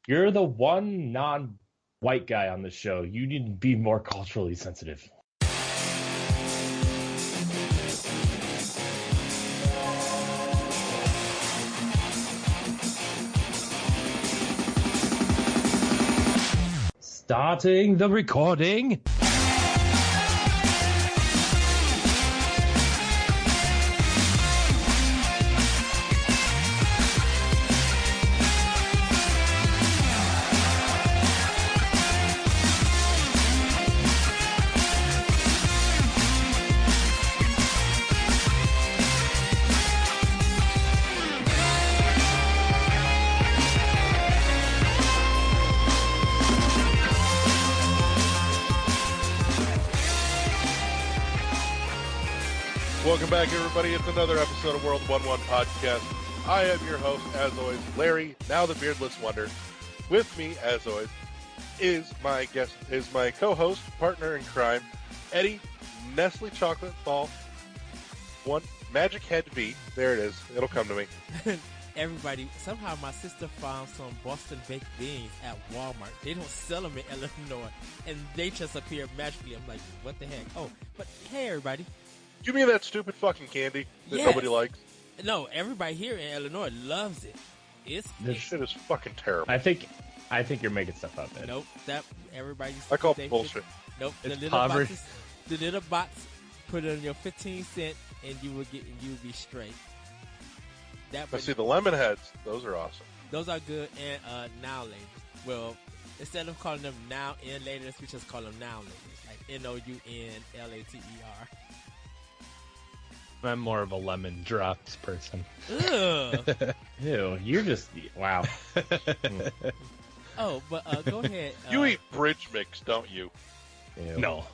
You're the one non-white guy on the show. You need to be more culturally sensitive. Starting the recording. Welcome back, everybody. It's another episode of World 1-1 Podcast. I am your host, as always, Larry, now the Beardless Wonder. With me, as always, is my co-host, partner in crime, Eddie, Nestle Chocolate Ball, one Magic Head V. There it is. It'll come to me. Everybody, somehow my sister found some Boston baked beans at Walmart. They don't sell them in Illinois, and they just appear magically. I'm like, what the heck? Oh, but hey, everybody. Give me that stupid fucking candy that nobody likes. No, everybody here in Illinois loves it. This shit is fucking terrible. I think you're making stuff up, man. Nope, that everybody. I call it bullshit. Nope, it's poverty. The little box, put it on your 15 cent, and you will be straight. I see the lemon heads; those are awesome. Those are good, and now laters. Well, instead of calling them now and laters, we just call them now laters, like NOUNLATER. I'm more of a lemon drops person. Ugh. Ew, you're just wow. Oh, but go ahead. You eat bridge mix, don't you? Ew. No,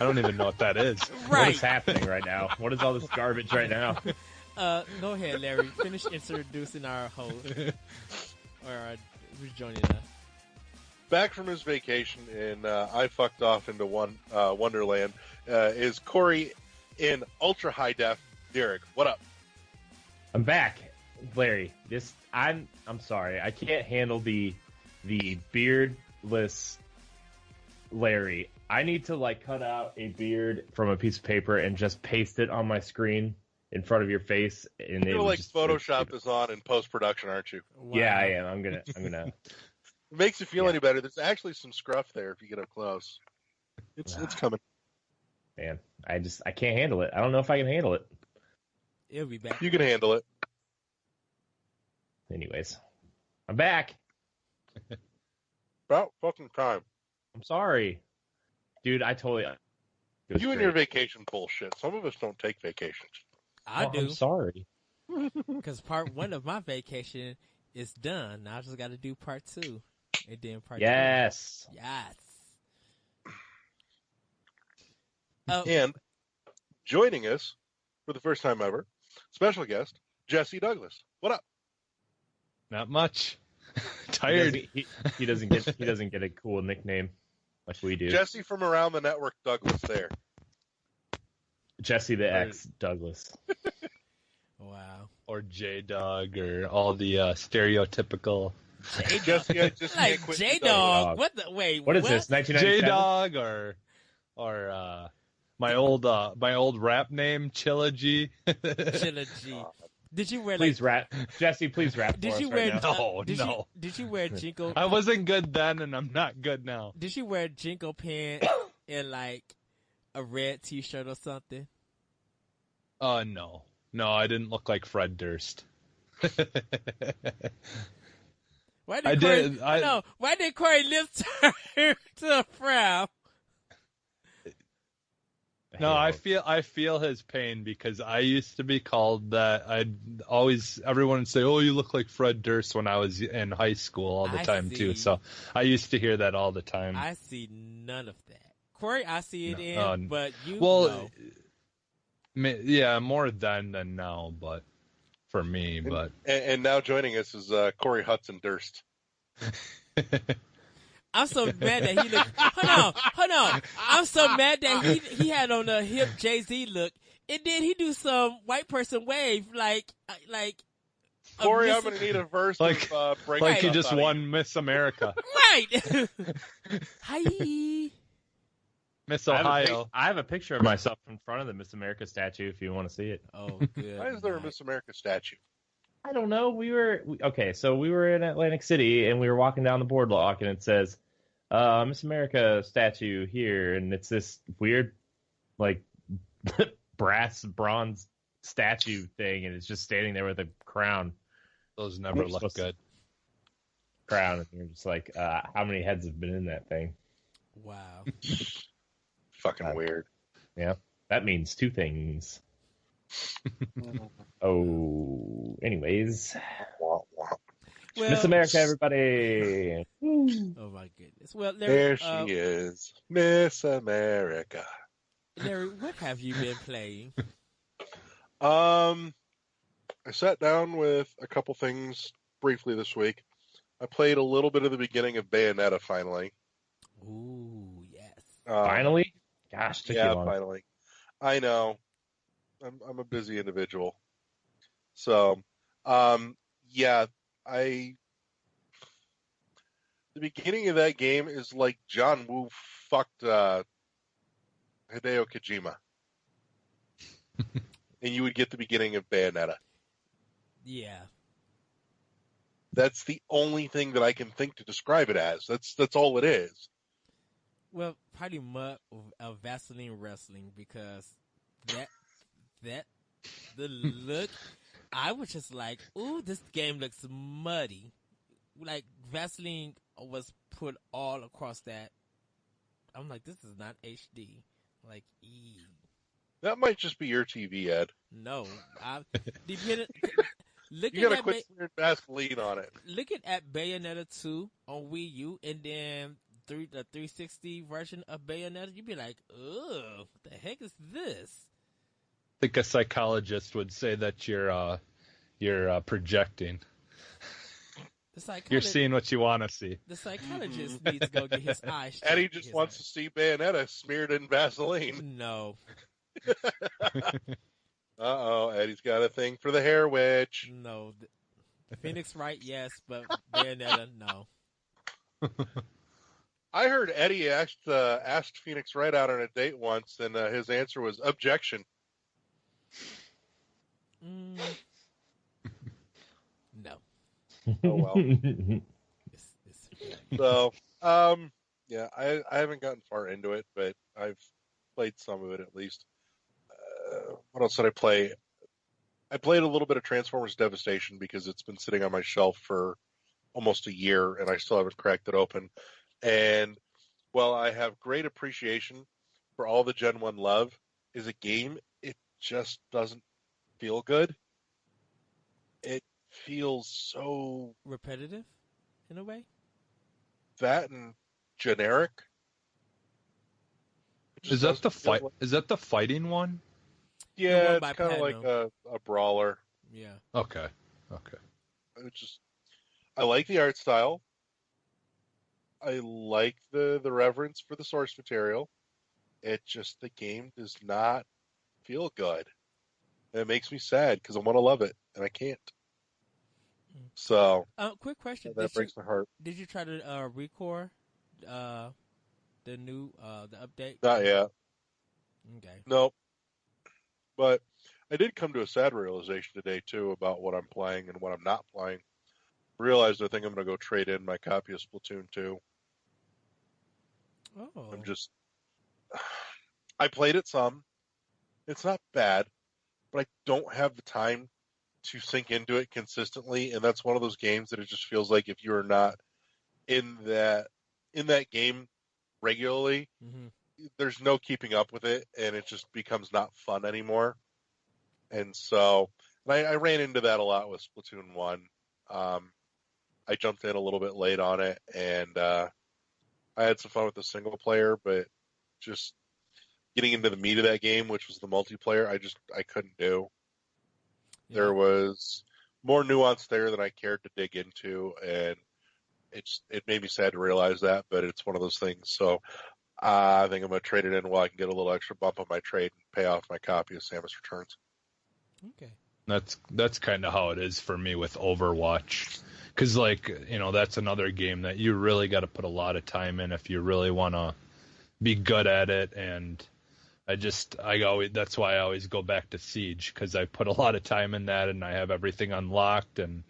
I don't even know what that is. Right. What is happening right now? What is all this garbage right now? Go ahead, Larry. Finish introducing our host, or who's joining us. Back from his vacation in I fucked off into Wonderland is Corey in ultra high def. Derek, what up? I'm back, Larry. I'm sorry. I can't handle the beardless Larry. I need to cut out a beard from a piece of paper and just paste it on my screen in front of your face. And you're gonna Photoshop this on in post production, aren't you? Wow. Yeah, I am. I'm gonna. It makes you feel any better. There's actually some scruff there if you get up close. It's coming. Man, I can't handle it. I don't know if I can handle it. It'll be back. You can handle it. Anyways, I'm back. About fucking time. I'm sorry, dude. You and your vacation bullshit. Some of us don't take vacations. I do. I'm sorry. Because part 1 of my vacation is done. Now I just got to do part 2, and then part 2. Yes. And joining us for the first time ever, special guest Jesse Douglas. What up? Not much. Tired. He doesn't get a cool nickname like we do. Jesse from around the network, Douglas. There. Jesse the X Douglas. Wow. Or J-Dog, or all the stereotypical. Jesse, I just like can't quit J-Dog. What the? Wait. What is this? 1997. J-Dog or my old rap name, Chilla G. Chilla G. Did you wear Please rap, Jesse. Please rap. Did for you us wear? right now. No. Did you wear Jinko? I wasn't good then, and I'm not good now. Did you wear Jinko pants and a red T-shirt or something? No, I didn't look like Fred Durst. Why did Corey lips turn to a frown? No, I feel his pain because I used to be called that. Everyone would say, "Oh, you look like Fred Durst" when I was in high school all the time too. So I used to hear that all the time. I see none of that. Corey, I see it but you. Well, yeah, more then than now, but for me, and now joining us is Corey Hudson Durst. I'm so mad that he looked. Hold on. I'm so mad that he had on a hip Jay-Z look, and then he do some white person wave like Corey, I'm going to need a verse Like- of break Like you stuff just out of won Miss America, Right. Hi. Miss I Ohio. have a picture of myself in front of the Miss America statue if you want to see it. Oh, good. Why is there a night. Miss America statue? I don't know. Okay, so we were in Atlantic City and we were walking down the boardwalk and it says, Miss America statue here, and it's this weird, like, bronze statue thing, and it's just standing there with a crown. Those never Oops. look good. Crown, and you're just like, how many heads have been in that thing? Wow. Fucking weird. Yeah, that means two things. Oh, anyways, Wah, wah. Well, Miss America, everybody. Oh my goodness. Well, Larry, There she is, Miss America. Larry, what have you been playing? I sat down with a couple things briefly this week. I played a little bit of the beginning of Bayonetta finally. Ooh, yes. Finally, gosh, took you Yeah, long. finally. I know. I'm a busy individual. So, yeah, the beginning of that game is like John Woo fucked Hideo Kojima. And you would get the beginning of Bayonetta. Yeah. That's the only thing that I can think to describe it as. That's all it is. Well, pretty much of Vaseline wrestling, because the look, I was just like, ooh, this game looks muddy. Like Vaseline was put all across that. I'm like, this is not HD. Like, That might just be your TV, Ed. no. Depending, looking You gotta at quit smearing Vaseline on it. looking at Bayonetta 2 on Wii U, and then the 360 version of Bayonetta, you'd be like, ugh, what the heck is this? I think a psychologist would say that you're projecting. The psychologist, You're seeing what you want to see. the psychologist needs to go get his eyes checked. Eddie just wants to see Bayonetta smeared in Vaseline. No, Uh-oh, Eddie's got a thing for the hair witch. no. Phoenix Wright, yes, but Bayonetta, no. I heard Eddie asked Phoenix Wright out on a date once, and his answer was objection. Mm. No. Oh, well. It's So, yeah, I haven't gotten far into it, but I've played some of it at least. What else did I play? I played a little bit of Transformers Devastation because it's been sitting on my shelf for almost a year, and I still haven't cracked it open. And while I have great appreciation for all the Gen 1 love, as a game, it just doesn't feel good. It feels so repetitive, in a way. that and generic. It just Is that the doesn't feel fight? like- Is that the fighting one? Yeah, one by it's kind of like Platinum. a brawler. Yeah. Okay. It's just, I like the art style. I like the reverence for the source material. It just, the game does not feel good. And it makes me sad because I want to love it and I can't. So Quick question: that breaks my heart. Did you try to recore the new the update? Not yet. Okay. Nope. But I did come to a sad realization today too about what I'm playing and what I'm not playing. Realized I think I'm going to go trade in my copy of Splatoon 2. Oh. I played it some. It's not bad, but I don't have the time to sink into it consistently, and that's one of those games that it just feels like if you're not in that game regularly, Mm-hmm. there's no keeping up with it, and it just becomes not fun anymore. And so, I ran into that a lot with Splatoon 1. I jumped in a little bit late on it, and I had some fun with the single player, but just getting into the meat of that game, which was the multiplayer, I couldn't do. Yeah. There was more nuance there than I cared to dig into, and it made me sad to realize that, but it's one of those things. So I think I'm going to trade it in while I can get a little extra bump on my trade and pay off my copy of Samus Returns. Okay. That's kind of how it is for me with Overwatch. Because, like, that's another game that you really got to put a lot of time in if you really want to be good at it. And that's why I always go back to Siege, because I put a lot of time in that and I have everything unlocked and,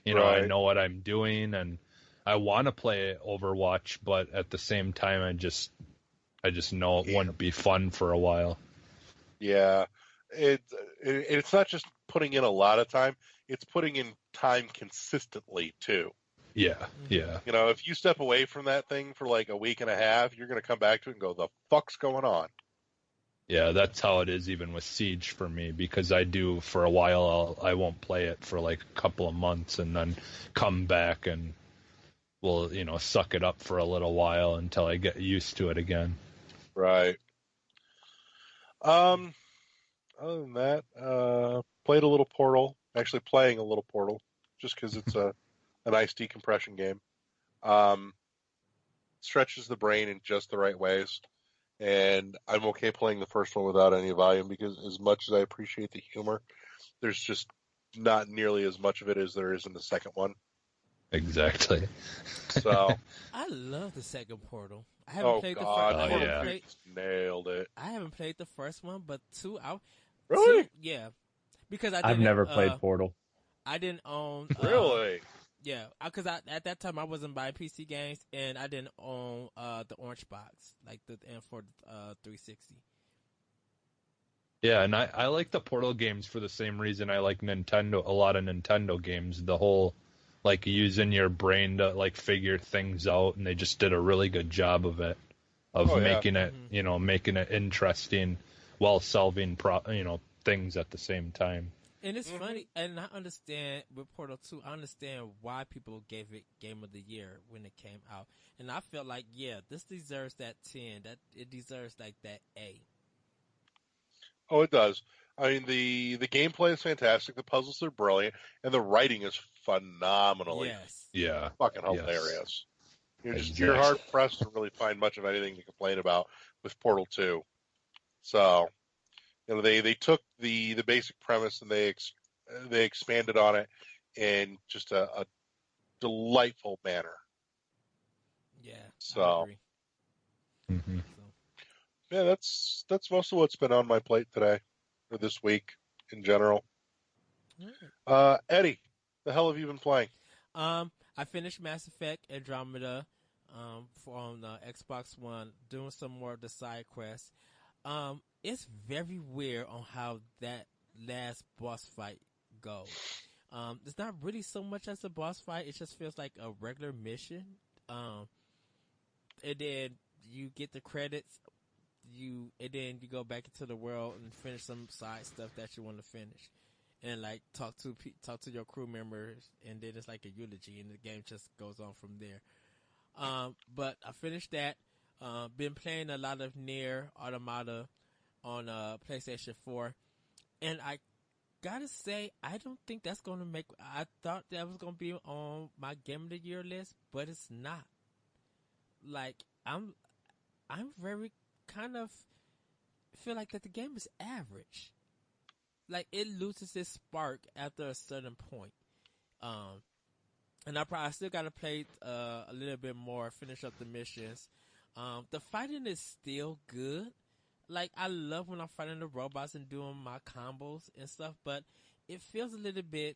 Right. I know what I'm doing and I want to play Overwatch, but at the same time, I just know it wouldn't be fun for a while. Yeah. It's not just putting in a lot of time, it's putting in time consistently too. Yeah, yeah. If you step away from that thing for like a week and a half, you're going to come back to it and go, the fuck's going on? Yeah, that's how it is even with Siege for me, because I do for a while I won't play it for like a couple of months and then come back and will, suck it up for a little while until I get used to it again. Right. Other than that, played a little Portal. Actually playing a little Portal just because it's a nice decompression game. Stretches the brain in just the right ways. And I'm okay playing the first one without any volume because as much as I appreciate the humor, there's just not nearly as much of it as there is in the second one. Exactly. So I love the second Portal. I haven't played the first. Nailed it. I haven't played the first one, but Really? Yeah, because I've never played Portal. I didn't own. Really? Yeah, because at that time I wasn't buying PC games, and I didn't own the Orange Box, like for 360. Yeah, and I like the Portal games for the same reason I like Nintendo. A lot of Nintendo games, the whole like using your brain to like figure things out, and they just did a really good job of it, making it making it interesting while solving things at the same time. And it's funny, and I understand with Portal 2, I understand why people gave it Game of the Year when it came out. And I felt like, yeah, this deserves that 10, that it deserves like that A. Oh, it does. I mean, the gameplay is fantastic, the puzzles are brilliant, and the writing is phenomenally fucking hilarious. You're hard pressed to really find much of anything to complain about with Portal 2. So, they took the basic premise and they expanded on it in just a delightful manner. Yeah. So, I agree. Mm-hmm. Yeah, that's most of what's been on my plate today, or this week in general. Right. Eddie, the hell have you been playing? I finished Mass Effect Andromeda on Xbox One, doing some more of the side quests. It's very weird on how that last boss fight goes. It's not really so much as a boss fight. It just feels like a regular mission. And then you get the credits. And then you go back into the world and finish some side stuff that you want to finish, and like talk to your crew members, and then it's like a eulogy, and the game just goes on from there. But I finished that. Been playing a lot of Nier Automata on PlayStation 4, and I gotta say, I don't think that's gonna make. I thought that was gonna be on my Game of the Year list, but it's not. Like I'm very kind of feel like that the game is average. Like it loses its spark after a certain point. And I still gotta play a little bit more, finish up the missions. The fighting is still good. Like I love when I'm fighting the robots and doing my combos and stuff, but it feels a little bit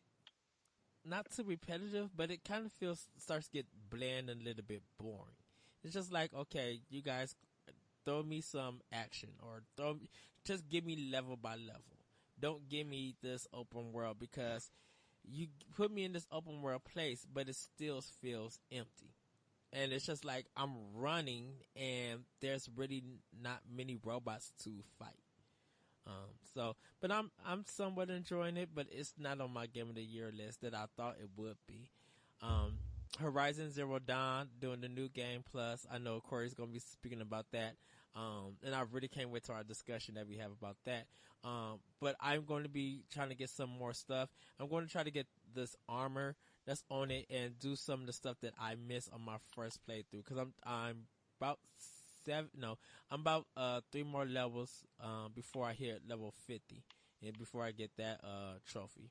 not too repetitive, but it kind of starts to get bland and a little bit boring. It's just like, okay, you guys throw me some action, or just give me level by level. Don't give me this open world, because you put me in this open world place, but it still feels empty. And it's just like I'm running and there's really not many robots to fight. But I'm somewhat enjoying it, but it's not on my Game of the Year list that I thought it would be. Horizon Zero Dawn doing the new game plus. I know Corey's going to be speaking about that. And I really can't wait to our discussion that we have about that. But I'm going to be trying to get some more stuff. I'm going to try to get this armor that's on it and do some of the stuff that I missed on my first playthrough. Cause I'm about 3 more levels, before I hit level 50 and before I get that trophy.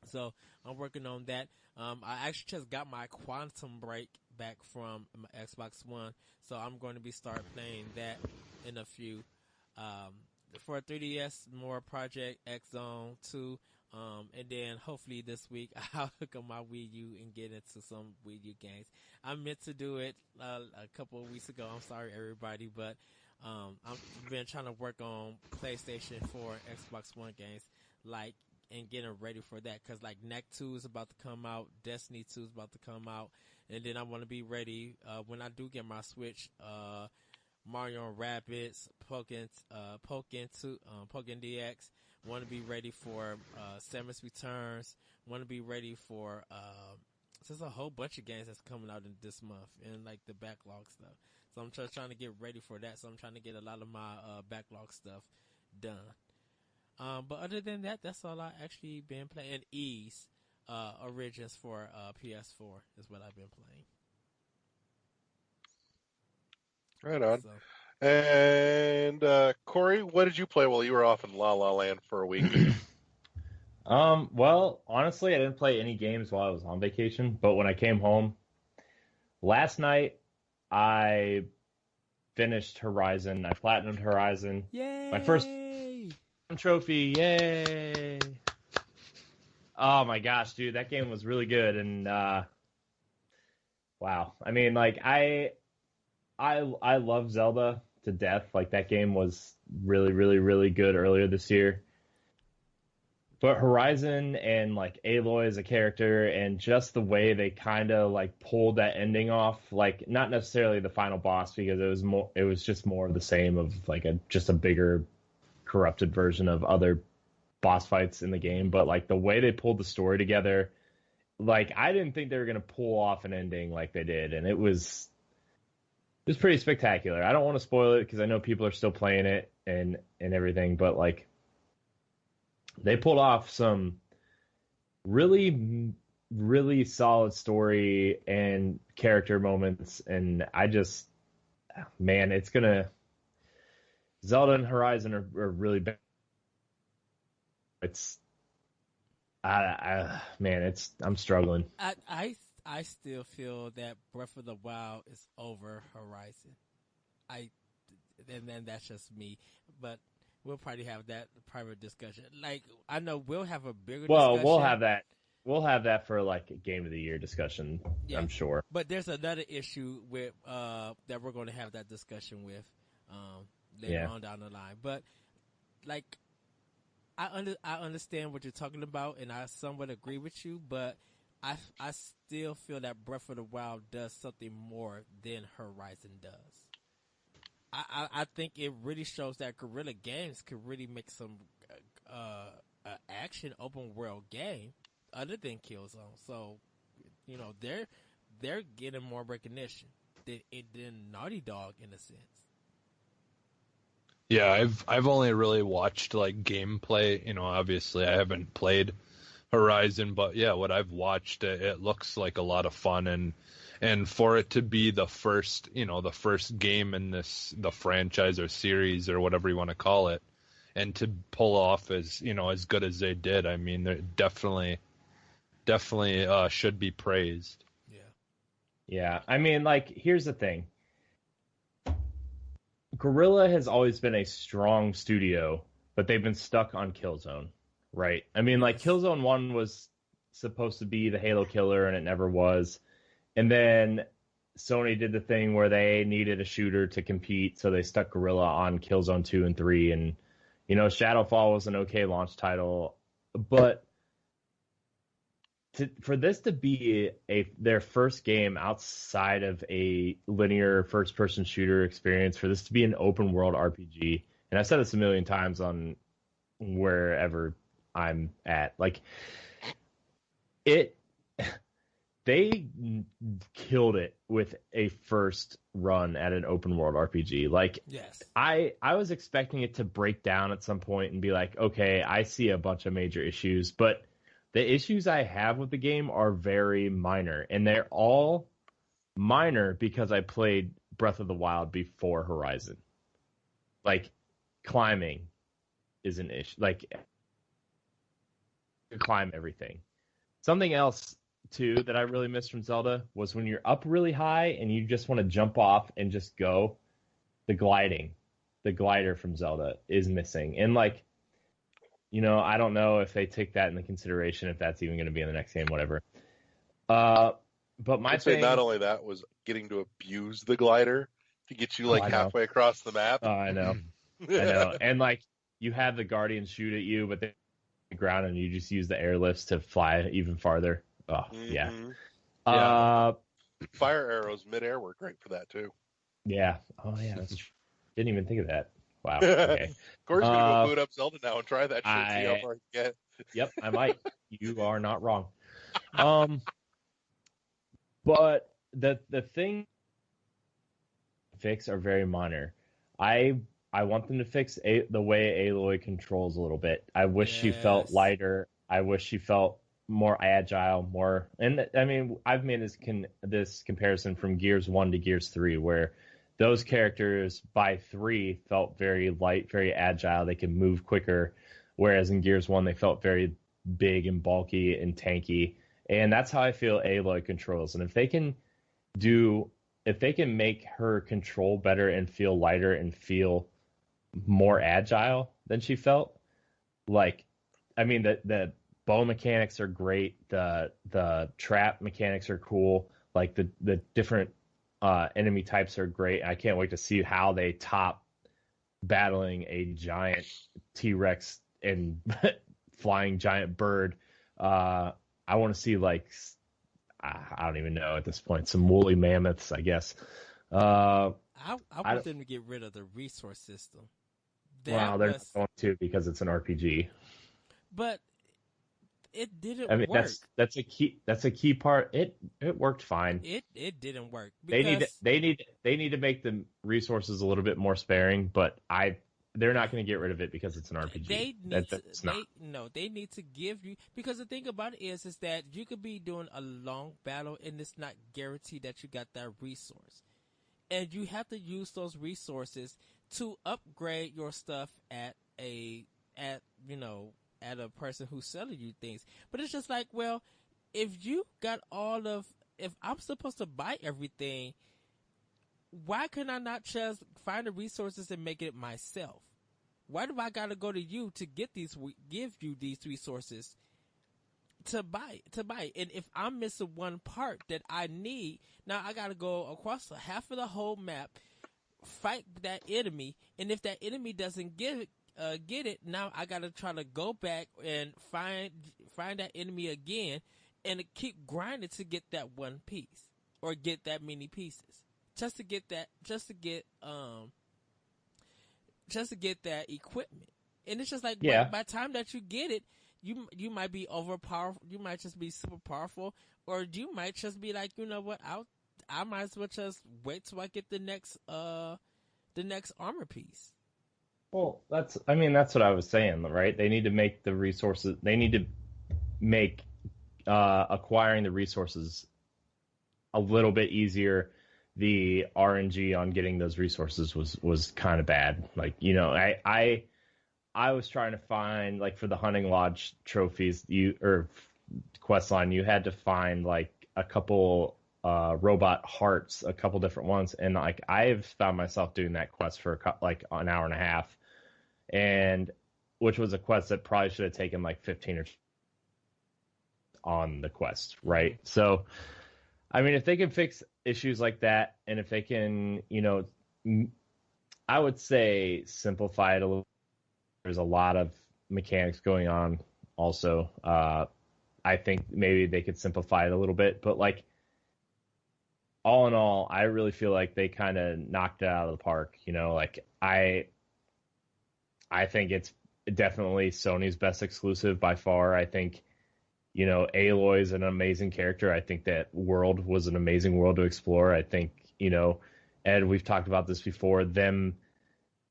So I'm working on that. I actually just got my Quantum Break back from my Xbox One, so I'm going to be start playing that in a few. For 3DS, more Project X Zone 2, and then hopefully this week I'll hook up my Wii U and get into some Wii U games. I meant to do it a couple of weeks ago. I'm sorry, everybody, but I've been trying to work on PlayStation 4 and Xbox One games, and getting ready for that, because Knack 2 is about to come out, Destiny 2 is about to come out, and then I want to be ready when I do get my Switch. Mario and Rabbids, Pokken DX. Want to be ready for Samus Returns. Want to be ready for there's a whole bunch of games that's coming out in this month and the backlog stuff. So I'm just trying to get ready for that. So I'm trying to get a lot of my backlog stuff done. But other than that, that's all I actually been playing. And Ease Origins for PS4 is what I've been playing. Right on. So, And Corey, what did you play while you were off in La La Land for a week? Well, honestly, I didn't play any games while I was on vacation, but when I came home last night, I finished Horizon. I platinumed Horizon. yay! My first trophy. Yay! Oh my gosh, dude, that game was really good, and wow. I mean, I love Zelda to death. That game was really, really, really good earlier this year. But Horizon and Aloy as a character, and just the way they kind of pulled that ending off, not necessarily the final boss, because it was just more of the same of just a bigger corrupted version of other boss fights in the game. But the way they pulled the story together, I didn't think they were gonna pull off an ending like they did, and it was pretty spectacular. I don't want to spoil it because I know people are still playing it and everything, but they pulled off some really, really solid story and character moments, and Zelda and Horizon are really bad. I'm struggling. I still feel that Breath of the Wild is over Horizon. And then that's just me, but we'll probably have that private discussion. I know we'll have a bigger discussion. We'll have that. We'll have that for a Game of the Year discussion. Yeah. I'm sure. But there's another issue with that we're going to have that discussion with later on down the line. But I understand what you're talking about, and I somewhat agree with you. But I still feel that Breath of the Wild does something more than Horizon does. I think it really shows that Guerrilla Games could really make some action open world game other than Killzone. So, they're getting more recognition than Naughty Dog in a sense. Yeah, I've only really watched gameplay. Obviously I haven't played Horizon, but yeah, what I've watched, it looks like a lot of fun, and for it to be the first game in the franchise or series or whatever you want to call it, and to pull off as good as they did, I mean, they definitely should be praised. Yeah. I mean, here's the thing. Guerrilla has always been a strong studio, but they've been stuck on Killzone, right? I mean, Killzone 1 was supposed to be the Halo killer, and it never was. And then Sony did the thing where they needed a shooter to compete, so they stuck Guerrilla on Killzone 2 and 3. And, Shadowfall was an okay launch title. But for this to be their first game outside of a linear first-person shooter experience, for this to be an open-world RPG, and I've said this a million times on wherever I'm at, they killed it with a first run at an open world RPG. Yes. I was expecting it to break down at some point and be okay, I see a bunch of major issues, but the issues I have with the game are very minor, and they're all minor because I played Breath of the Wild before Horizon. Climbing is an issue. could climb everything. Something else too that I really missed from Zelda was when you're up really high and you just want to jump off and just go. The glider from Zelda is missing, and like, I don't know if they take that into consideration, if that's even going to be in the next game, whatever. But my I'd say thing, not only that was getting to abuse the glider to get you like halfway across the map. I know, and like you have the guardians shoot at you, but they the ground and you just use the airlifts to fly even farther. Oh yeah. Fire arrows midair were great for that too. Yeah. Oh yeah, that's true. Didn't even think of that. Wow. Okay. Corey's gonna go boot up Zelda now and try that shit. See how far he can get. Yep, I might. You are not wrong. But the thing fix are very minor. I want them to fix the way Aloy controls a little bit. I wish she felt lighter. I wish she felt more agile, more. And I mean, I've made this comparison from Gears 1 to Gears 3, where those characters by 3 felt very light, very agile. They could move quicker, whereas in Gears 1 they felt very big and bulky and tanky. And that's how I feel Aloy controls. And if they can make her control better and feel lighter and feel more agile than she felt, like, I mean, the bow mechanics are great. The trap mechanics are cool. Like the different enemy types are great. I can't wait to see how they top battling a giant T-Rex and flying giant bird. I want to see, like, I don't even know at this point, some woolly mammoths, I guess. I want them to get rid of the resource system. They're not going to, because it's an RPG. But it didn't work. That's a key part. It worked fine. It didn't work. They need to make the resources a little bit more sparing, but they're not going to get rid of it because it's an RPG. They need to give you, because the thing about it is that you could be doing a long battle and it's not guaranteed that you got that resource. And you have to use those resources to upgrade your stuff at a person who's selling you things. But it's just like, well, if I'm supposed to buy everything, why can I not just find the resources and make it myself? Why do I gotta go to you to give you these resources to buy? And if I'm missing one part that I need, now I gotta go across half of the whole map, fight that enemy, and if that enemy doesn't get it, now I gotta try to go back and find that enemy again, and keep grinding to get that one piece or get that many pieces. Just to get that equipment. And it's just like, by the time that you get it, you might be overpowerful. You might just be super powerful, or you might just be like, you know what? I might as well just wait till I get the next armor piece. Well, that's what I was saying, right? They need to make the resources. They need to make acquiring the resources a little bit easier. The RNG on getting those resources was kind of bad. Like, I was trying to find, like, for the hunting lodge trophies, quest line, you had to find like a couple robot hearts, a couple different ones, and like I've found myself doing that quest for like an hour and a half, and which was a quest that probably should have taken like 15 or on the quest, right? So, I mean, if they can fix issues like that, and if they can, I would say simplify it a little. There's a lot of mechanics going on also. I think maybe they could simplify it a little bit, but like, all in all, I really feel like they kind of knocked it out of the park. Like I think it's definitely Sony's best exclusive by far. I think, Aloy is an amazing character. I think that world was an amazing world to explore. I think, Ed, we've talked about this before, them,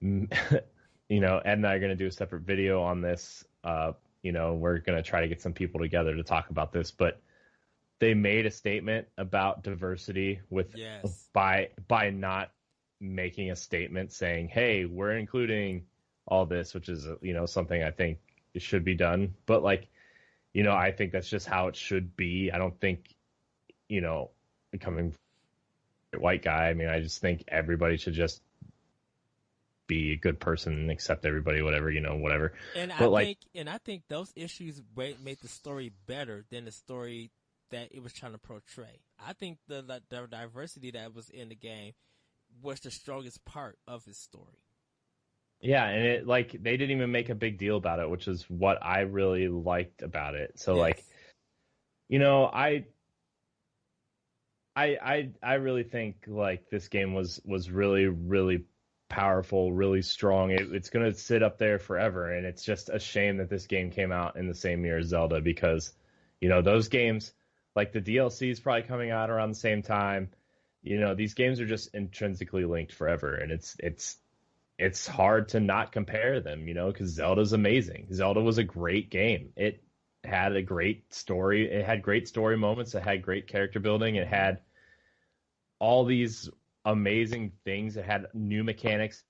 Ed and I are going to do a separate video on this. We're going to try to get some people together to talk about this, but they made a statement about diversity by not making a statement saying, hey, we're including all this, which is, something I think should be done. But like, I think that's just how it should be. I don't think, becoming a white guy, I mean, I just think everybody should just be a good person and accept everybody, whatever, whatever. And But I think those issues made the story better than the story that it was trying to portray. I think the diversity that was in the game was the strongest part of his story. yeah, and it they didn't even make a big deal about it, which is what I really liked about it. So Yes. I really think this game was really really powerful, really strong. It's gonna sit up there forever, and it's just a shame that this game came out in the same year as Zelda because those games, like the DLC is probably coming out around the same time. These games are just intrinsically linked forever, and it's hard to not compare them, because Zelda's amazing. Zelda was a great game. It had a great story. It had great story moments. It had great character building. It had all these amazing things. It had new mechanics.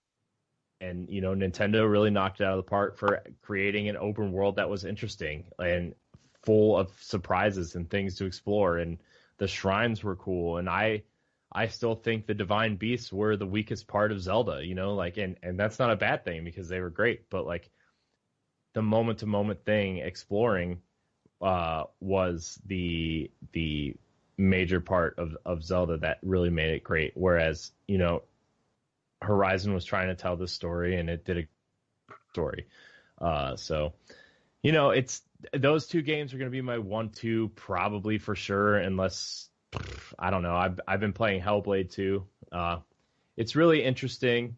And, Nintendo really knocked it out of the park for creating an open world that was interesting and full of surprises and things to explore. And the shrines were cool. And I still think the divine beasts were the weakest part of Zelda, and that's not a bad thing because they were great. But the moment to moment thing exploring was the major part of Zelda that really made it great. Whereas, Horizon was trying to tell this story and it did a story. So, it's those two games are going to be my 1-2 probably for sure, unless I don't know. I've been playing Hellblade 2. It's really interesting.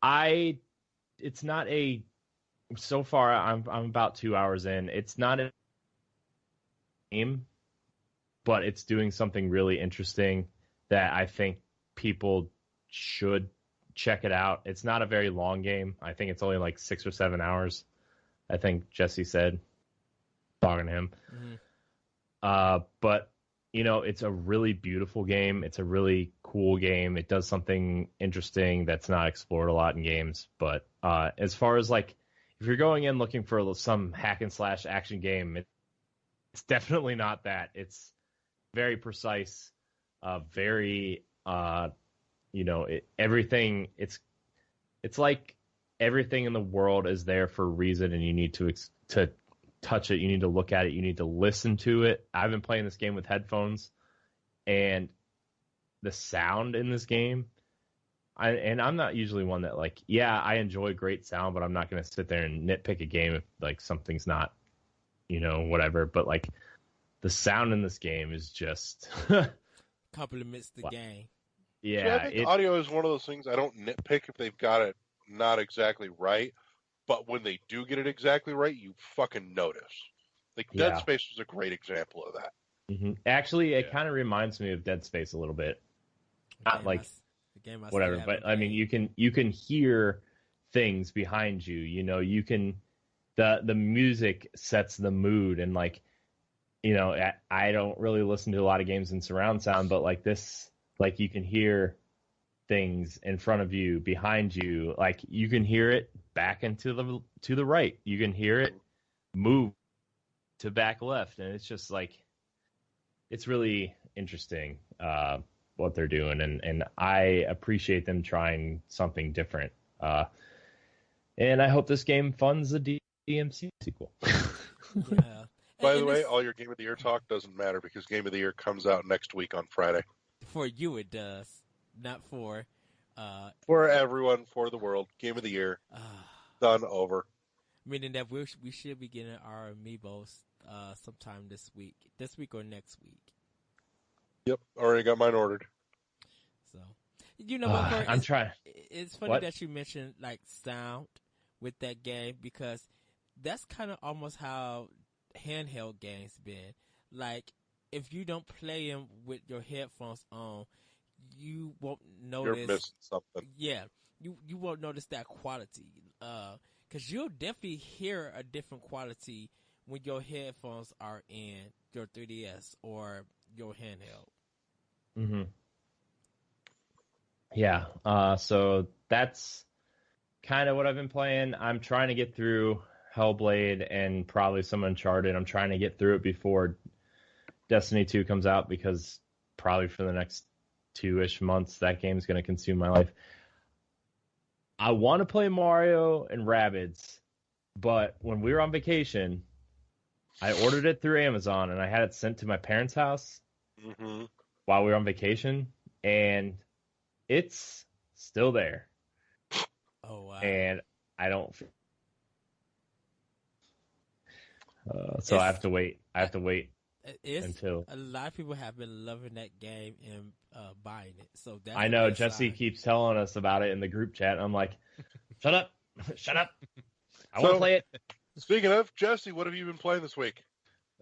It's not a so far I'm about 2 hours in. It's not a game, but it's doing something really interesting that I think people should check it out. It's not a very long game. I think it's only 6 or 7 hours. I think Jesse said, talking to him. Mm-hmm. But it's a really beautiful game. It's a really cool game. It does something interesting that's not explored a lot in games. But as far as if you're going in looking for some hack and slash action game, it's definitely not that. It's very precise, very everything. It's like everything in the world is there for a reason, and you need to touch it. You need to look at it. You need to listen to it. I've been playing this game with headphones, and the sound in this game. I'm not usually one that I enjoy great sound, but I'm not going to sit there and nitpick a game if something's not, whatever. But the sound in this game is just complements the game. Yeah, so I think audio is one of those things I don't nitpick if they've got it not exactly right, but when they do get it exactly right, you fucking notice. Dead Space was a great example of that. Mm-hmm. Actually, it kind of reminds me of Dead Space a little bit. Not whatever, but I mean, you can hear things behind you. You can the music sets the mood, and I don't really listen to a lot of games in surround sound, but this. You can hear things in front of you, behind you. You can hear it back and to the right. You can hear it move to back left, and it's just it's really interesting what they're doing, and I appreciate them trying something different. And I hope this game funds the DMC sequel. Yeah. By the way, all your Game of the Year talk doesn't matter because Game of the Year comes out next week on Friday. For you, it does, not for everyone, for the world. Game of the Year, done, over. Meaning that we should be getting our amiibos sometime this week or next week. Yep, already got mine ordered. So, what, I'm trying. It's funny that you mentioned sound with that game because that's kind of almost how handheld games been. If you don't play them with your headphones on, you won't notice. You're missing something. Yeah, you won't notice that quality. Because you'll definitely hear a different quality when your headphones are in your 3DS or your handheld. Mm-hmm. Yeah. So that's kind of what I've been playing. I'm trying to get through Hellblade and probably some Uncharted. I'm trying to get through it before Destiny 2 comes out because probably for the next 2-ish months that game's going to consume my life. I want to play Mario and Rabbids, but when we were on vacation, I ordered it through Amazon and I had it sent to my parents' house while we were on vacation, and it's still there. Oh wow! And I don't. So I have to wait. Until a lot of people have been loving that game and buying it. So that's I know Jesse keeps telling us about it in the group chat. And I'm like, shut up. I want to play it. Speaking of Jesse, what have you been playing this week?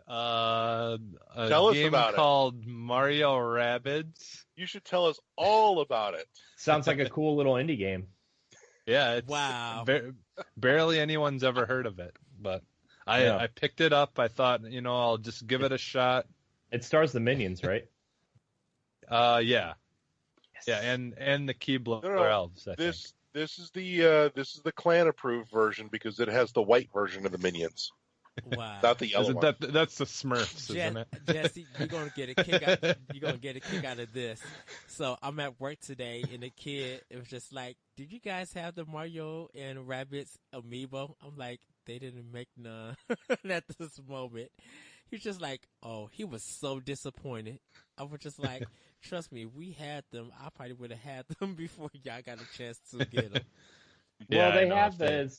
A Tell us game about called Mario Rabbids. You should tell us all about it. Sounds like a cool little indie game. Yeah, it's wow. Barely anyone's ever heard of it, but I picked it up. I thought, I'll just give it a shot. It stars the Minions, right? Yeah. Yes. Yeah, and the Keebler elves. This is the clan approved version because it has the white version of the Minions. Wow. Not the yellow one. That's the Smurfs, isn't it? Jesse, you're gonna get a kick out. You're gonna get a kick out of this. So I'm at work today, and the kid, it was just like, "Did you guys have the Mario and Rabbids amiibo?" I'm like, "They didn't make none." At this moment, he's just like, "Oh," he was so disappointed. I was just like, "Trust me, we had them. I probably would have had them before y'all got a chance to get them." Well,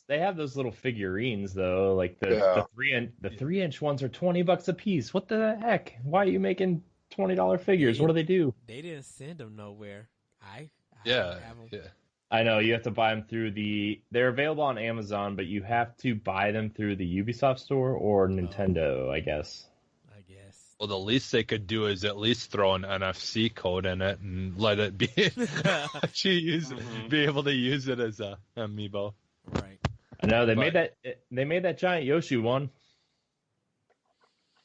they have those little figurines though, like the 3-inch ones are $20 a piece. What the heck? Why are you making $20 figures? What do they do? They didn't send them nowhere. I Yeah. I know you have to buy them through they're available on Amazon, but you have to buy them through the Ubisoft store or Nintendo, I guess. Well, the least they could do is at least throw an NFC code in it and let it be be able to use it as a amiibo. Right. I know they made that giant Yoshi one.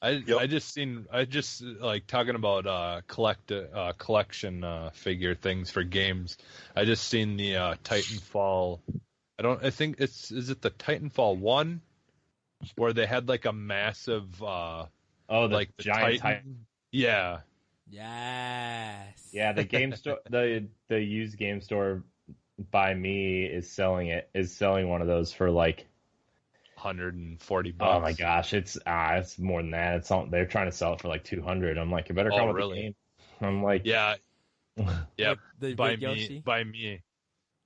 I just like talking about collection figure things for games. I just seen the Titanfall. Is it the Titanfall 1 where they had like a massive the giant Titan. Yeah. Yes. Yeah, the game store, the used game store by me is selling one of those for like $140. Oh my gosh, it's more than that. They're trying to sell it for like $200. I'm like, you better come with the game. I'm like, yeah. The by Yoshi? me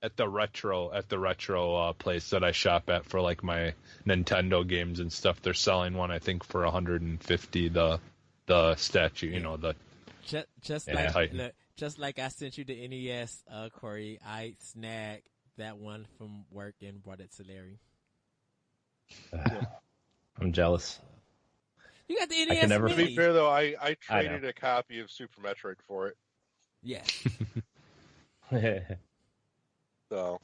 at the retro place that I shop at for like my Nintendo games and stuff. They're selling one, I think, for $150. The statue, the just like I sent you the NES, Corey. I snagged that one from work and brought it to Larry. I'm jealous. You got the NES. I can never. To be fair though, I traded a copy of Super Metroid for it. Yes. So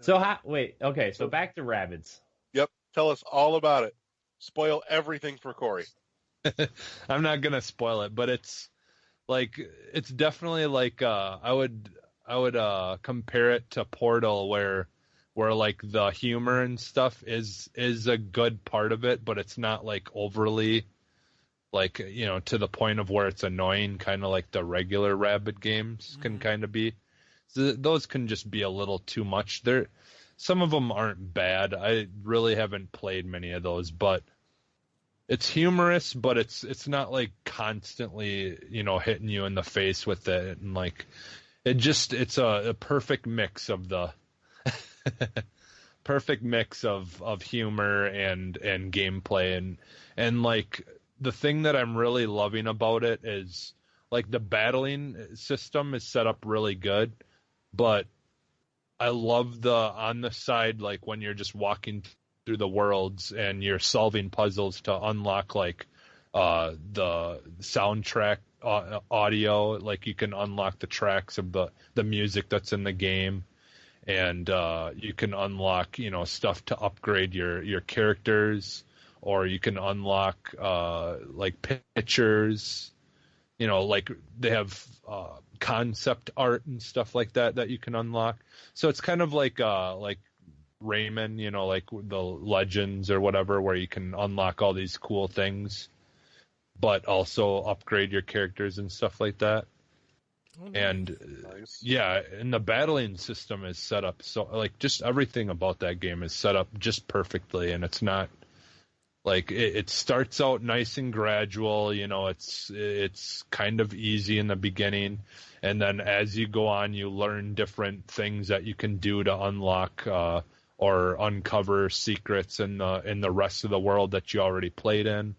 back to Rabbids. Yep. Tell us all about it. Spoil everything for Corey. I'm not gonna spoil it, but it's definitely like I would compare it to Portal where like the humor and stuff is a good part of it, but it's not like overly like, to the point of where it's annoying, kind of like the regular Rabbid games can kind of be. So those can just be a little too much. Some of them aren't bad. I really haven't played many of those, but it's humorous, but it's not like constantly, hitting you in the face with it, and like it's a perfect mix of the perfect mix of humor and gameplay and like the thing that I'm really loving about it is like the battling system is set up really good, but I love on the side, like when you're just walking through the worlds and you're solving puzzles to unlock like the soundtrack audio, like you can unlock the tracks of the music that's in the game, and you can unlock stuff to upgrade your characters, or you can unlock like pictures, like they have concept art and stuff like that you can unlock. So it's kind of like Rayman, you know, like the Legends or whatever, where you can unlock all these cool things, but also upgrade your characters and stuff like that. Oh, nice. And Nice. yeah, and the battling system is set up so, like, just everything about that game is set up just perfectly, and it's not like it starts out nice and gradual, you know, it's kind of easy in the beginning, and then as you go on, you learn different things that you can do to unlock or uncover secrets in the rest of the world that you already played in.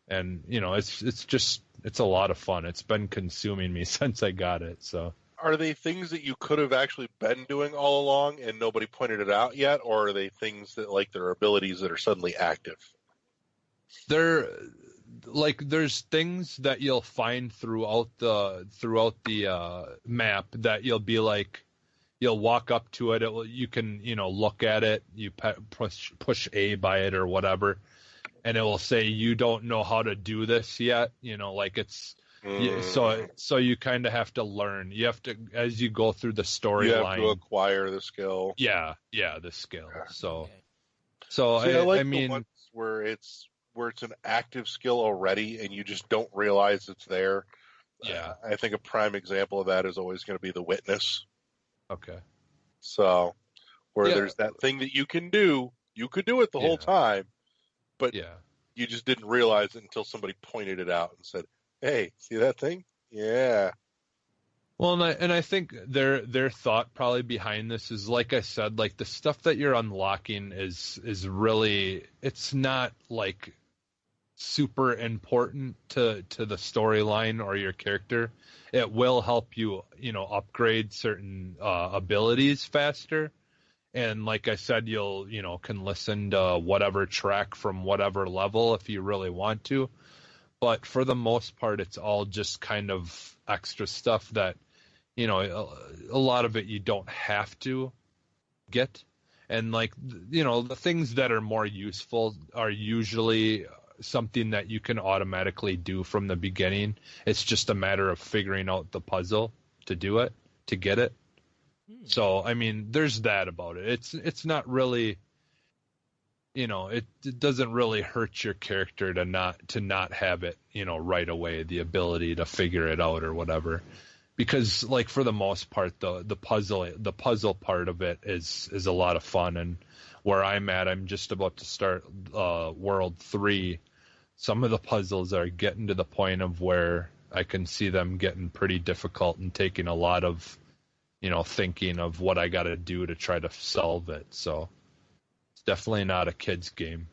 And you know, it's a lot of fun. It's been consuming me since I got it. So Are they things that you could have actually been doing all along and nobody pointed it out yet, or are they things that, like, there are abilities that are suddenly active? there, like, there's things that you'll find throughout the map that you'll be like, you'll walk up to it. You can, you know, look at it. You push A by it or whatever, and it will say you don't know how to do this yet. You know, like it's so you kind of have to learn. You have to, as you go through the You have storyline. to acquire the skill. Yeah, the skill. So Okay. so See, I like I the mean, ones where it's an active skill already and you just don't realize it's there. yeah, I think a prime example of that is always going to be the witness. okay. So, where Yeah. there's that thing that you can do, you could do it the whole Yeah. time, but Yeah. you just didn't realize it until somebody pointed it out and said, "Hey, see that thing? Yeah." Well, and I think their thought probably behind this is, like I said, like the stuff that you're unlocking is really, it's not like super important to the storyline or your character. It will help you, you know, upgrade certain abilities faster. And like I said, you'll, you know, can listen to whatever track from whatever level if you really want to. But for the most part, it's all just kind of extra stuff that, you know, a lot of it you don't have to get. And like, you know, the things that are more useful are usually something that you can automatically do from the beginning. It's just a matter of figuring out the puzzle to do it, to get it. So, I mean, there's that about it. It's not really, you know, it doesn't really hurt your character to not have it, you know, right away, the ability to figure it out or whatever. Because, like, for the most part, the puzzle part of it is a lot of fun. And where I'm at, I'm just about to start World 3. Some of the puzzles are getting to the point of where I can see them getting pretty difficult and taking a lot of, you know, thinking of what I got to do to try to solve it. So it's definitely not a kid's game.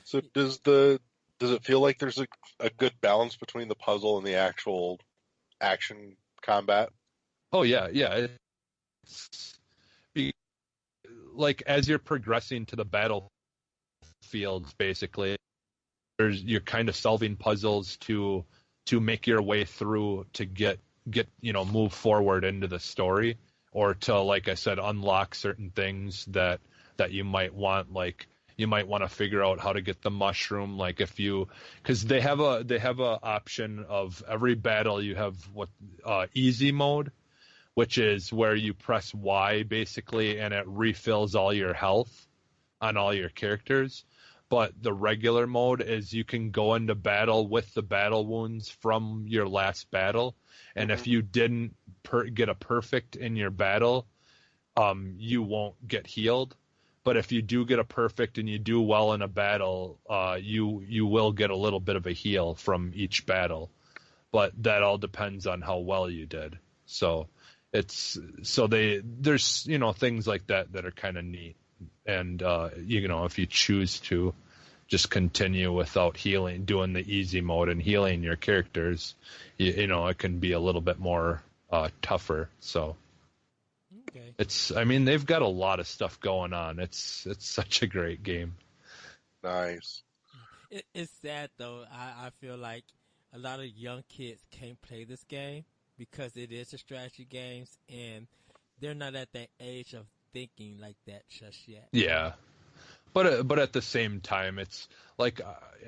So does it feel like there's a good balance between the puzzle and the actual action combat? Oh yeah. It's like, as you're progressing to the battlefields, basically, you're kind of solving puzzles to make your way through to get, you know, move forward into the story, or to, like I said, unlock certain things that you might want. Like, you might want to figure out how to get the mushroom, like if you, because they have a option of every battle you have what easy mode, which is where you press Y basically and it refills all your health on all your characters. But the regular mode is you can go into battle with the battle wounds from your last battle, and if you didn't get a perfect in your battle, you won't get healed. But if you do get a perfect and you do well in a battle, you will get a little bit of a heal from each battle. But that all depends on how well you did. So there's, you know, things like that are kind of neat. And you know, if you choose to just continue without healing, doing the easy mode and healing your characters, you know, it can be a little bit more tougher. So Okay. I mean, they've got a lot of stuff going on. It's such a great game. Nice. It's sad though. I feel like a lot of young kids can't play this game because it is a strategy games and they're not at that age of thinking like that just yet. Yeah. But at the same time, it's like,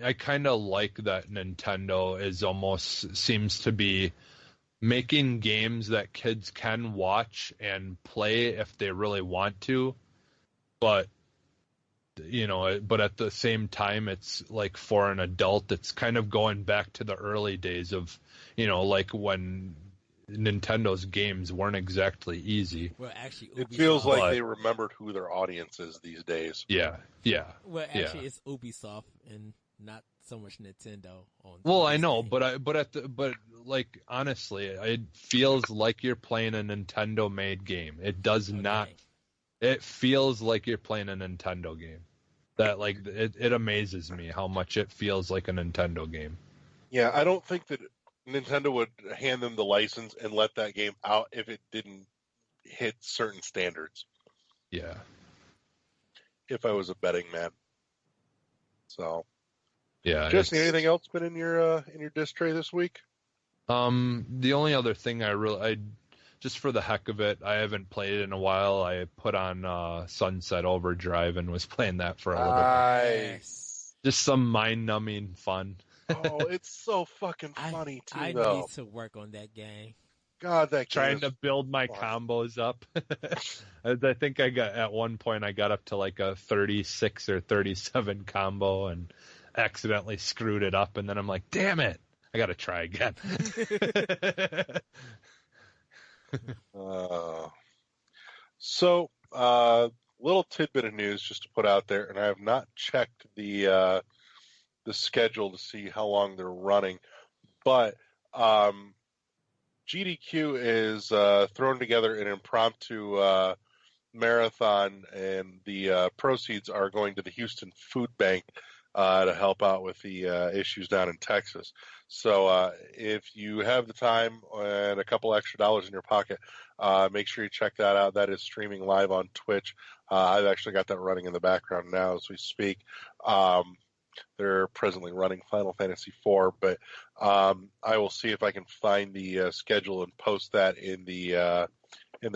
I kind of like that Nintendo seems to be making games that kids can watch and play if they really want to, but but at the same time, it's like for an adult, it's kind of going back to the early days of, like when Nintendo's games weren't exactly easy. Well, actually, It feels like But- they remembered who their audience is these days. Yeah. Well, actually, Yeah. it's Ubisoft and not so much Nintendo. Well, on I this know, game. but like honestly, it feels like you're playing a Nintendo-made game. It does not. Okay. It feels like you're playing a Nintendo game. That like it amazes me how much it feels like a Nintendo game. Yeah, I don't think that Nintendo would hand them the license and let that game out if it didn't hit certain standards. Yeah. If I was a betting man. So, Yeah. Jesse, anything else been in your disc tray this week? The only other thing I just for the heck of it, I haven't played it in a while. I put on Sunset Overdrive and was playing that for a little bit. Nice. Just some mind-numbing fun. Oh, it's so fucking funny too, I though. need to work on that game. God, that game Trying is to build my fun. combos up. I think at one point I got up to like a 36 or 37 combo and accidentally screwed it up, and then I'm like, damn it, I gotta try again. So, little tidbit of news just to put out there, and I have not checked the schedule to see how long they're running, but GDQ is throwing together an impromptu marathon, and the proceeds are going to the Houston Food Bank to help out with the issues down in Texas. So if you have the time and a couple extra dollars in your pocket, make sure you check that out. That is streaming live on Twitch. I've actually got that running in the background now as we speak. They're presently running Final Fantasy IV, but I will see if I can find the schedule and post that in the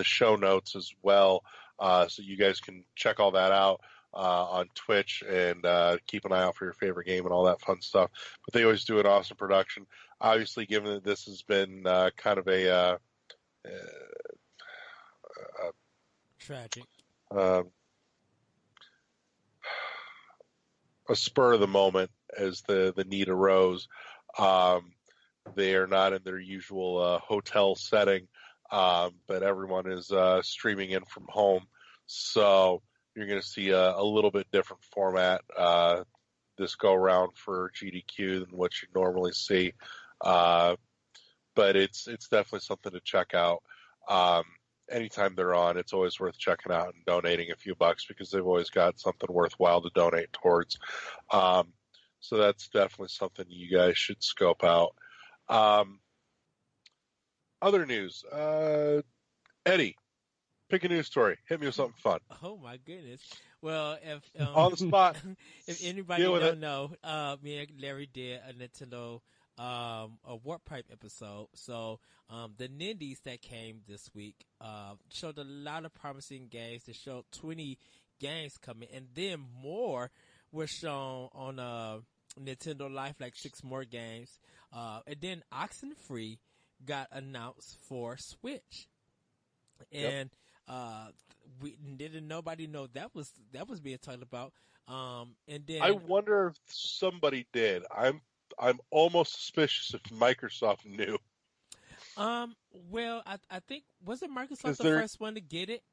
show notes as well, so you guys can check all that out on Twitch and keep an eye out for your favorite game and all that fun stuff. But they always do an awesome production. Obviously, given that this has been kind of a Tragic. a spur of the moment as the need arose. They are not in their usual hotel setting, but everyone is streaming in from home. So you're going to see a little bit different format this go around for GDQ than what you normally see. But it's definitely something to check out. Anytime they're on, it's always worth checking out and donating a few bucks because they've always got something worthwhile to donate towards. So that's definitely something you guys should scope out. Other news. Eddie, pick a news story. Hit me with something fun. Oh my goodness. Well, if On the spot. if anybody Deal with don't it. know, me and Larry did a Nintendo a Warp Pipe episode. So the Nindies that came this week showed a lot of promising games. They showed 20 games coming, and then more were shown on Nintendo Life, like 6 more games. And then Oxenfree got announced for Switch, and we didn't nobody know that was being talked about. And then I wonder if somebody did. I'm almost suspicious if Microsoft knew. well, I think wasn't Microsoft Is the there- first one to get it,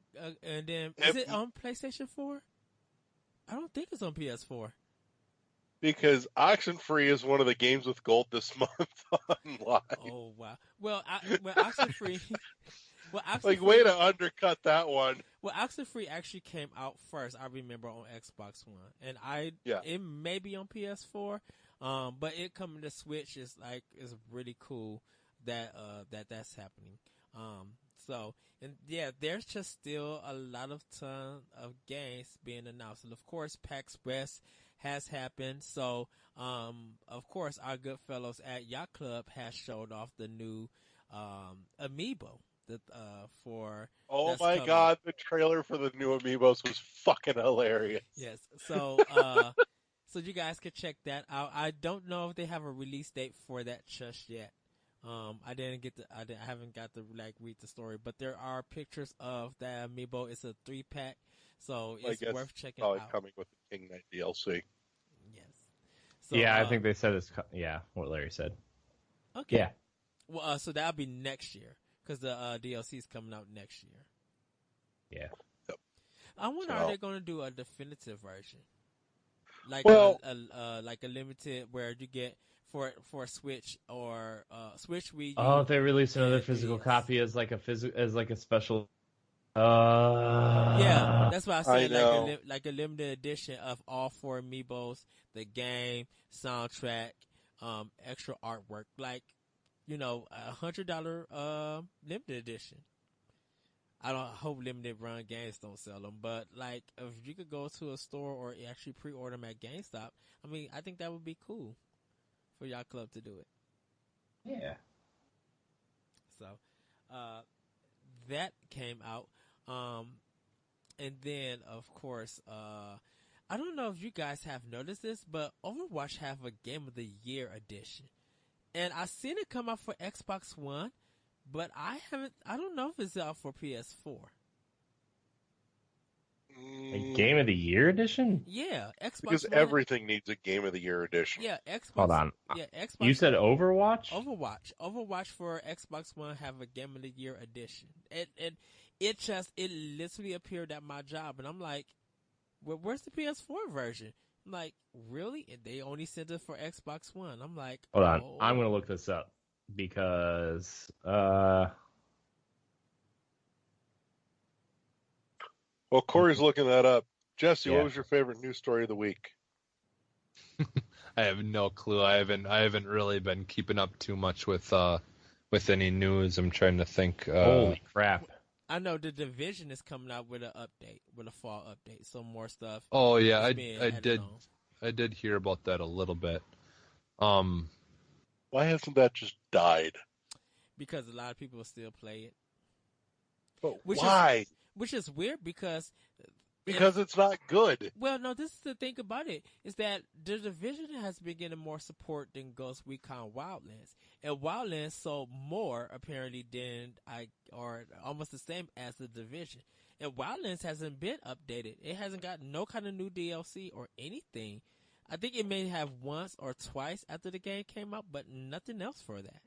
and then is If- it on PlayStation 4? I don't think it's on PS4. Because Oxenfree is one of the games with gold this month online. Oh wow. Well, Oxenfree. Well, Like, way to undercut that one. Well, Oxenfree actually came out first. I remember on Xbox One, and Yeah. it may be on PS4. But it coming to Switch is really cool that that's happening. So, and yeah, there's just still a lot of ton of games being announced, and of course, PAX West has happened. So, of course, our good fellows at Yacht Club has showed off the new Amiibo. For Oh that's my coming. god, the trailer for the new Amiibos was fucking hilarious. Yes. So so you guys can check that out. I don't know if they have a release date for that just yet, I haven't got to read the story, but there are pictures of that amiibo. It's a 3-pack, so it's worth checking probably out. coming with the King Knight DLC. Yes. So, yeah, I think they said it's what Larry said. Okay. Yeah. Well, so that'll be next year because the DLC is coming out next year. Yeah. Yep. I wonder, are they going to do a definitive version, like like a limited where you get for Switch or Switch Wii U? Oh, if they release another physical copy as like a special. Yeah, that's why I said know. like a limited edition of all 4 amiibos, the game, soundtrack, extra artwork, like $100 limited edition. I hope limited run games don't sell them, but like if you could go to a store or actually pre-order them at GameStop, I mean, I think that would be cool for y'all club to do it. Yeah. So, that came out. And then of course, I don't know if you guys have noticed this, but Overwatch have a Game of the Year edition. And I seen it come out for Xbox One, but I don't know if it's out for PS4. A Game of the Year edition? Yeah, Xbox Because One, everything needs a Game of the Year edition. yeah, Xbox. Hold on. Yeah, Xbox. You said Overwatch? Overwatch for Xbox One have a Game of the Year edition. It literally appeared at my job, and I'm like, where's the PS4 version? I'm like, really? And they only sent it for Xbox One. I'm like, Hold on. I'm going to look this up because Well, Corey's looking that up. Jesse, Yeah. what was your favorite news story of the week? I have no clue. I haven't really been keeping up too much with any news. I'm trying to think. Holy crap. I know the Division is coming out with a fall update, so more stuff. Oh yeah, I added did. on. I did hear about that a little bit. Why hasn't that just died? Because a lot of people still play it. But Which why? Which is weird because It's not good. well, no, this is the thing about it, is that the Division has been getting more support than Ghost Recon Wildlands. And Wildlands sold more, apparently, or almost the same as the Division. And Wildlands hasn't been updated. It hasn't got no kind of new DLC or anything. I think it may have once or twice after the game came out, but nothing else for that.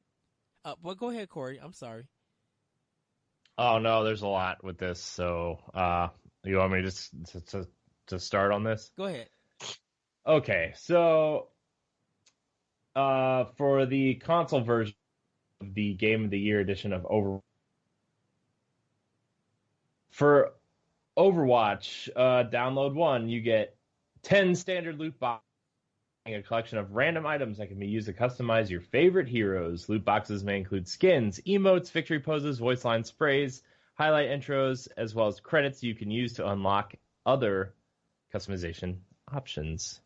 Well, go ahead, Corey. I'm sorry. Oh, no, there's a lot with this, so you want me to start on this? Go ahead. Okay, so for the console version of the Game of the Year edition of Overwatch, for Overwatch Download 1, you get 10 standard loot boxes, a collection of random items that can be used to customize your favorite heroes. Loot boxes may include skins, emotes, victory poses, voice line sprays, highlight intros, as well as credits you can use to unlock other customization options.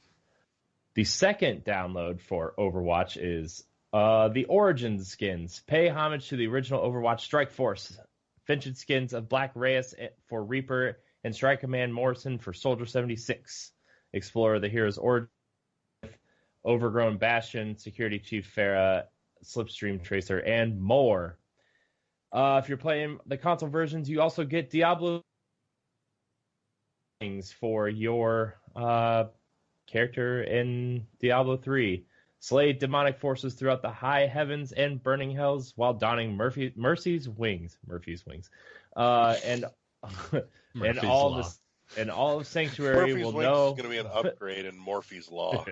The second download for Overwatch is the Origins skins. Pay homage to the original Overwatch Strike Force. Featured skins of Black Reyes for Reaper and Strike Command Morrison for Soldier 76. Explore the hero's origin, Overgrown Bastion, Security Chief Farah, Slipstream Tracer, and more. If you're playing the console versions, you also get Diablo things for your character in Diablo 3. Slay demonic forces throughout the high heavens and burning hells while donning Mercy's wings. And all of Sanctuary Murphy's will Wings know. is going to be an upgrade in Morphe's Law.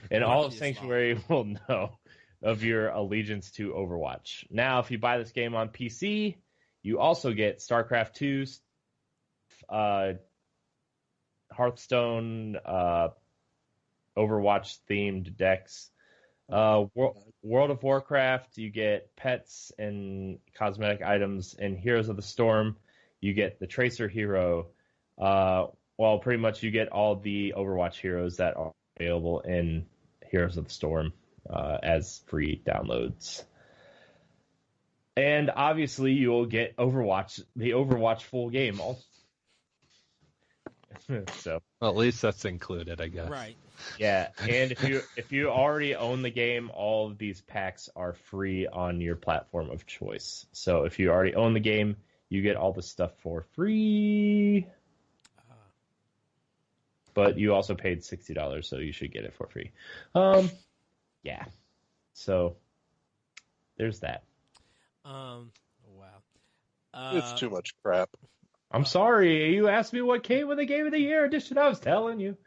And all of Morpheus Sanctuary will know of your allegiance to Overwatch. Now, if you buy this game on PC, you also get StarCraft 2, Hearthstone, Overwatch-themed decks. World of Warcraft, you get pets and cosmetic items. And Heroes of the Storm, you get the Tracer hero. Well, pretty much you get all the Overwatch heroes that are available in Heroes of the Storm as free downloads. And obviously you will get the Overwatch full game also. So well, at least that's included, I guess. Right. Yeah, and if you already own the game, all of these packs are free on your platform of choice. So if you already own the game, you get all the stuff for free. But you also paid $60, so you should get it for free. Yeah. So there's that. Wow. It's too much crap. I'm sorry. You asked me what came with the Game of the Year edition. I was telling you.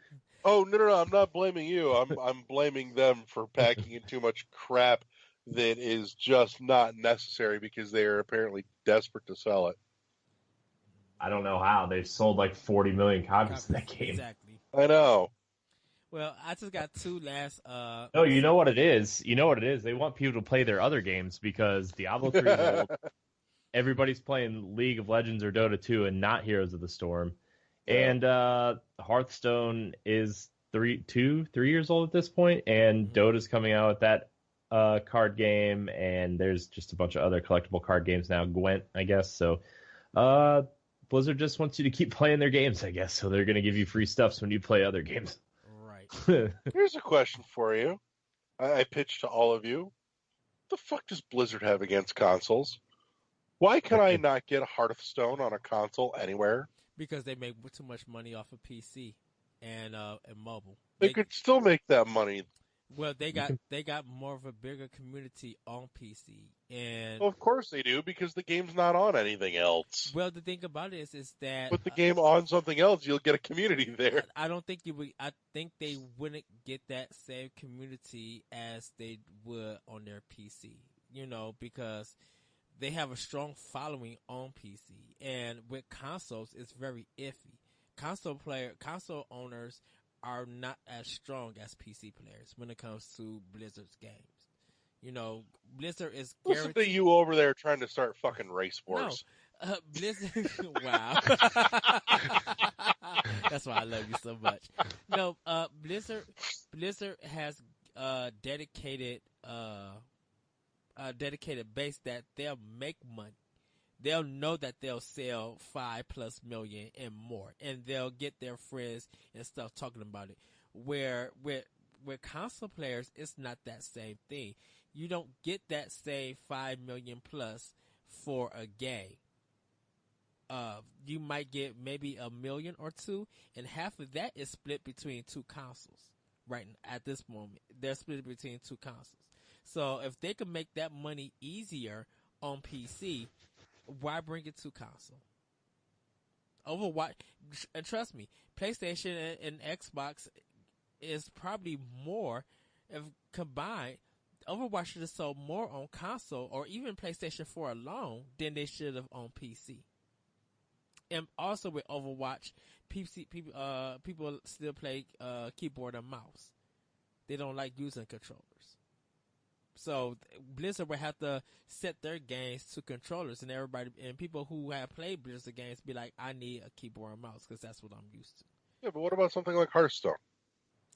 Oh, no, I'm not blaming you. I'm blaming them for packing in too much crap that is just not necessary because they are apparently desperate to sell it. I don't know how. They've sold like 40 million copies of that game. Exactly. I know. Well, I just got two last. No, you know what it is. You know what it is. They want people to play their other games because Diablo 3 is old. Everybody's playing League of Legends or Dota 2 and not Heroes of the Storm. Yeah. And Hearthstone is 3 years old at this point, and Dota's coming out with that card game, and there's just a bunch of other collectible card games now. Gwent, I guess. So Blizzard just wants you to keep playing their games, I guess. So they're going to give you free stuffs when you play other games. Right. Here's a question for you. I pitch to all of you. What the fuck does Blizzard have against consoles? Why can I not get Hearthstone on a console anywhere? Because they make too much money off of PC and mobile. They could still make that money. Well, they got more of a bigger community on PC, and well, of course they do because the game's not on anything else. Well, the thing about it is that put the game on something else, you'll get a community there. I don't think you would. I think they wouldn't get that same community as they would on their PC. You know, because they have a strong following on PC, and with consoles, it's very iffy. Console owners are not as strong as PC players when it comes to Blizzard's games. You know, Blizzard is guaranteed. Listen to you over there trying to start fucking race wars. No, Blizzard. Wow. That's why I love you so much. No, Blizzard has dedicated base that they'll make money. They'll know that they'll sell 5+ million and more, and they'll get their friends and stuff talking about it. Where with console players, it's not that same thing. You don't get that same 5 million plus for a game. You might get maybe 1 million or 2, and half of that is split between two consoles. Right at this moment, they're split between two consoles. So if they can make that money easier on PC, why bring it to console? Overwatch, and trust me, PlayStation and Xbox is probably more, if combined, Overwatch should have sold more on console or even PlayStation 4 alone than they should have on PC. And also with Overwatch, people still play keyboard and mouse. They don't like using controllers. So Blizzard would have to set their games to controllers, and people who have played Blizzard games be like, I need a keyboard and mouse because that's what I'm used to. Yeah, but what about something like Hearthstone?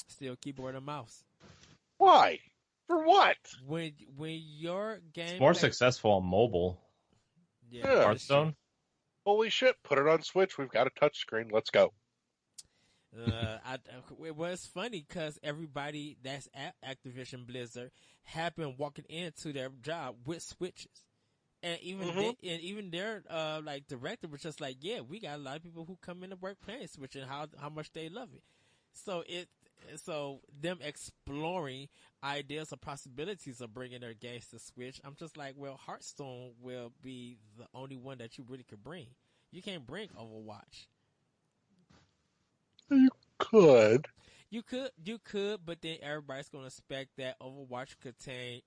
Still keyboard and mouse. Why? For what? When your game it's more successful on mobile. Yeah. Hearthstone. Holy shit! Put it on Switch. We've got a touch screen. Let's go. It was funny because everybody that's at Activision Blizzard have been walking into their job with Switches, and even their like director was just like, yeah, we got a lot of people who come into work playing Switch and how much they love it. So them exploring ideas or possibilities of bringing their games to Switch, I'm just like, well, Hearthstone will be the only one that you really could bring. You can't bring Overwatch. You could. You could, but then everybody's going to expect that Overwatch contain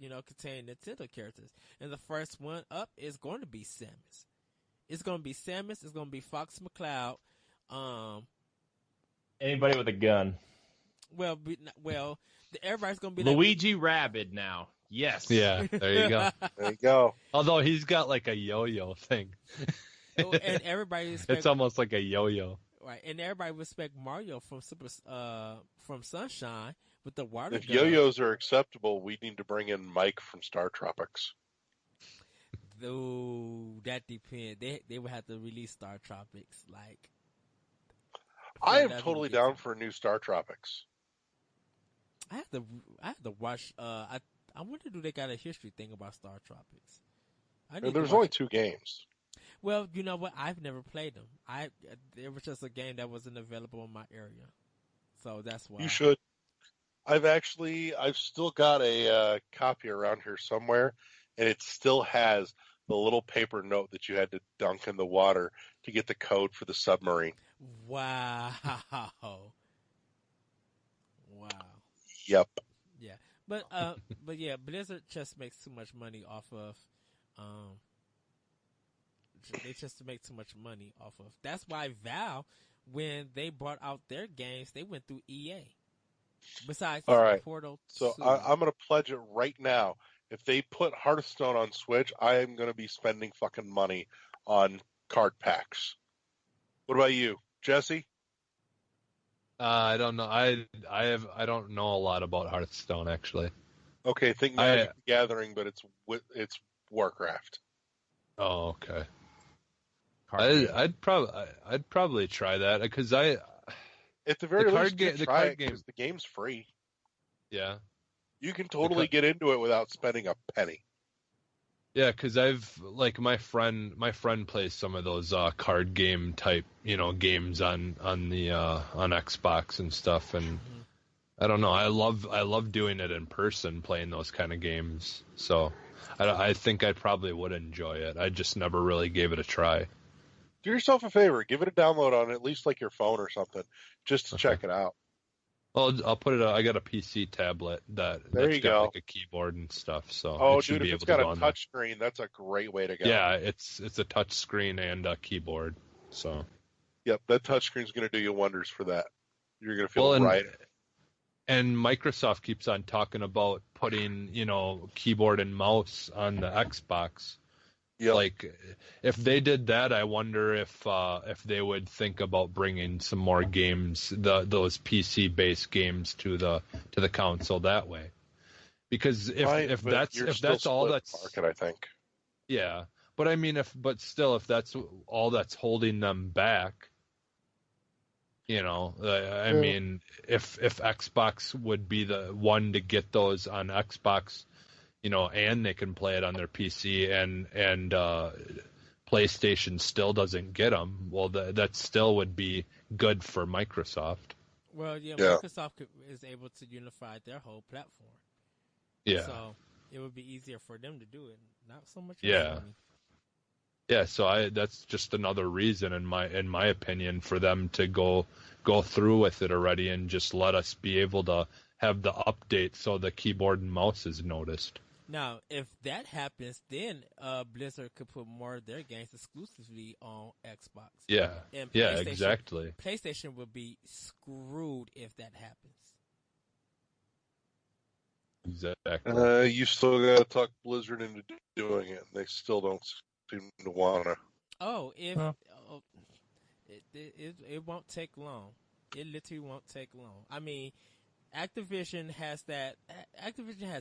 Nintendo characters. And the first one up is going to be Samus. It's going to be Samus. It's going to be Fox McCloud. Anybody with a gun. Well, everybody's going to be Luigi Rabbids now. Yes. Yeah, there you go. There you go. Although he's got like a yo-yo thing. And everybody it's almost like a yo-yo. Right, and everybody respect Mario from Sunshine with the water If gun. yo-yos are acceptable, we need to bring in Mike from Star Tropics. Ooh, that depends. They would have to release Star Tropics. Like, I am totally down for a new Star Tropics. I have to watch. I wonder, do they got a history thing about Star Tropics? I And need to there's watch. only 2 games. Well, you know what? I've never played them. It was just a game that wasn't available in my area, so that's why. You should. I've still got a copy around here somewhere, and it still has the little paper note that you had to dunk in the water to get the code for the submarine. Wow. Wow. Yep. Yeah. But yeah, Blizzard just makes too much money off of they just make too much money off of. That's why Valve, when they brought out their games, they went through EA. Besides All right. Portal 2. So I'm going to pledge it right now. If they put Hearthstone on Switch, I am going to be spending fucking money on card packs. What about you, Jesse? I don't know. I don't know a lot about Hearthstone actually. Okay, think Magic the Gathering, but it's Warcraft. Oh, okay. I'd probably try that because at the very least, the card game, the game's free. Yeah, you can totally get into it without spending a penny. Yeah, because my friend plays some of those card game type games on Xbox and stuff, and I don't know. I love doing it in person, playing those kind of games. So I think I probably would enjoy it. I just never really gave it a try. Do yourself a favor. Give it a download on at least like your phone or something, just to check it out. Well, I'll put it. I got a PC tablet that's got like a keyboard and stuff. So dude, if it's got a touch screen, that's a great way to go. Yeah, it's a touch screen and a keyboard. So. Yep, that touch screen's going to do you wonders for that. You're going to feel right. And Microsoft keeps on talking about putting, keyboard and mouse on the Xbox. Yep. Like, if they did that, I wonder if they would think about bringing some more games, those PC-based games to the console that way. Because if that's all that's market, I think. Yeah, but I mean, if that's all that's holding them back. I mean, if Xbox would be the one to get those on Xbox, and they can play it on their PC, and PlayStation still doesn't get them, well, that still would be good for Microsoft. Well, yeah. Microsoft is able to unify their whole platform. Yeah. So it would be easier for them to do it, not so much. Yeah. Yeah, so that's just another reason, in my opinion, for them to go through with it already and just let us be able to have the update so the keyboard and mouse is noticed. Now, if that happens, then Blizzard could put more of their games exclusively on Xbox. Yeah, and exactly. PlayStation would be screwed if that happens. Exactly. You still got to talk Blizzard into doing it. They still don't seem to want to. It won't take long. It literally won't take long. I mean, Activision has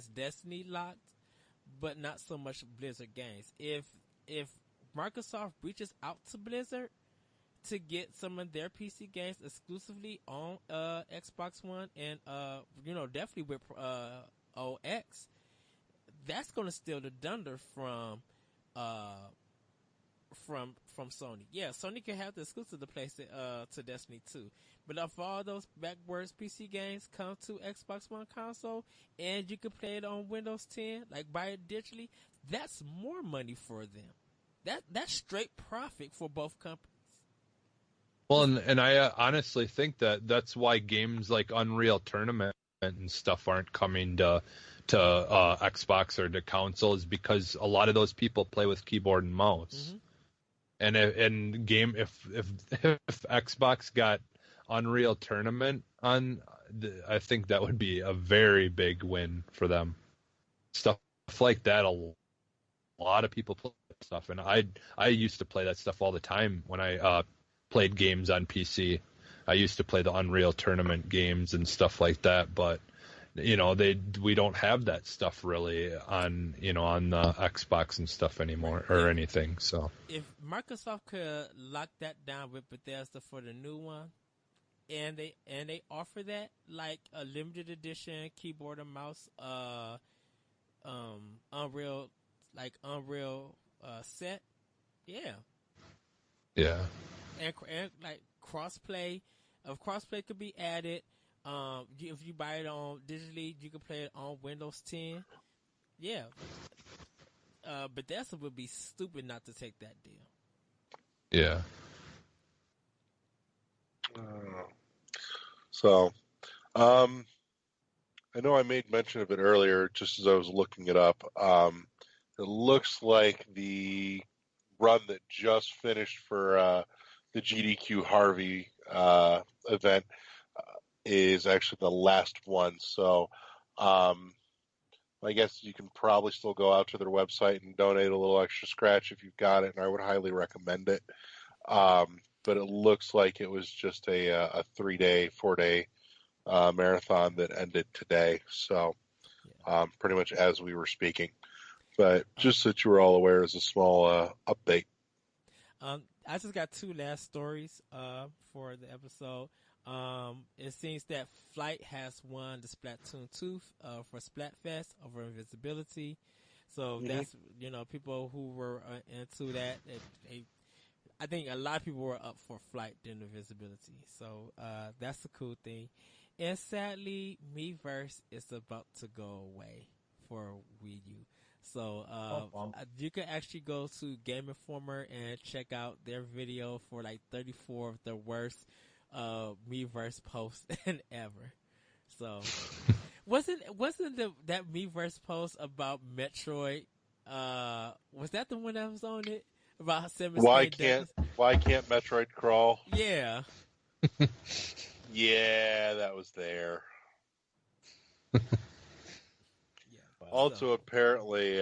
Destiny locked, but not so much Blizzard games. If Microsoft reaches out to Blizzard to get some of their PC games exclusively on Xbox One and definitely with OX, that's going to steal the thunder from Sony. Yeah, Sony can have the exclusive to play to Destiny 2. But if all those backwards PC games come to Xbox One console and you can play it on Windows 10, like buy it digitally, that's more money for them. That's straight profit for both companies. Well, and I honestly think that's why games like Unreal Tournament and stuff aren't coming to Xbox or to consoles, because a lot of those people play with keyboard and mouse. Mm-hmm. And if Xbox got Unreal Tournament on, I think that would be a very big win for them. Stuff like that, a lot of people play stuff, and I used to play that stuff all the time when I played games on PC. I used to play the Unreal Tournament games and stuff like that, but we don't have that stuff really on the Xbox and stuff anymore or anything. So if Microsoft could lock that down with Bethesda for the new one, they offer that like a limited edition keyboard and mouse Unreal set. Yeah. Yeah. And like crossplay, if crossplay could be added, if you buy it on digitally, you can play it on Windows 10. Yeah. Bethesda would be stupid not to take that deal. Yeah. So, I know I made mention of it earlier, just as I was looking it up. It looks like the run that just finished for the GDQ Harvey event is actually the last one. So, I guess you can probably still go out to their website and donate a little extra scratch if you've got it, and I would highly recommend it. But it looks like it was just a 3-day, 4-day marathon that ended today. So pretty much as we were speaking. But just so that you were all aware, as a small update. I just got 2 last stories for the episode. It seems that Flight has won the Splatoon 2 for Splatfest over Invisibility. So that's, people who were into that. I think a lot of people were up for Flight than Invisibility. So that's a cool thing. And sadly, Miiverse is about to go away for Wii U. So you can actually go to Game Informer and check out their video for like 34 of the worst Miiverse posts ever. So wasn't that Miiverse post about Metroid? Was that the one that was on it? About Why can't Metroid crawl? Yeah. Yeah, that was there. Also, apparently,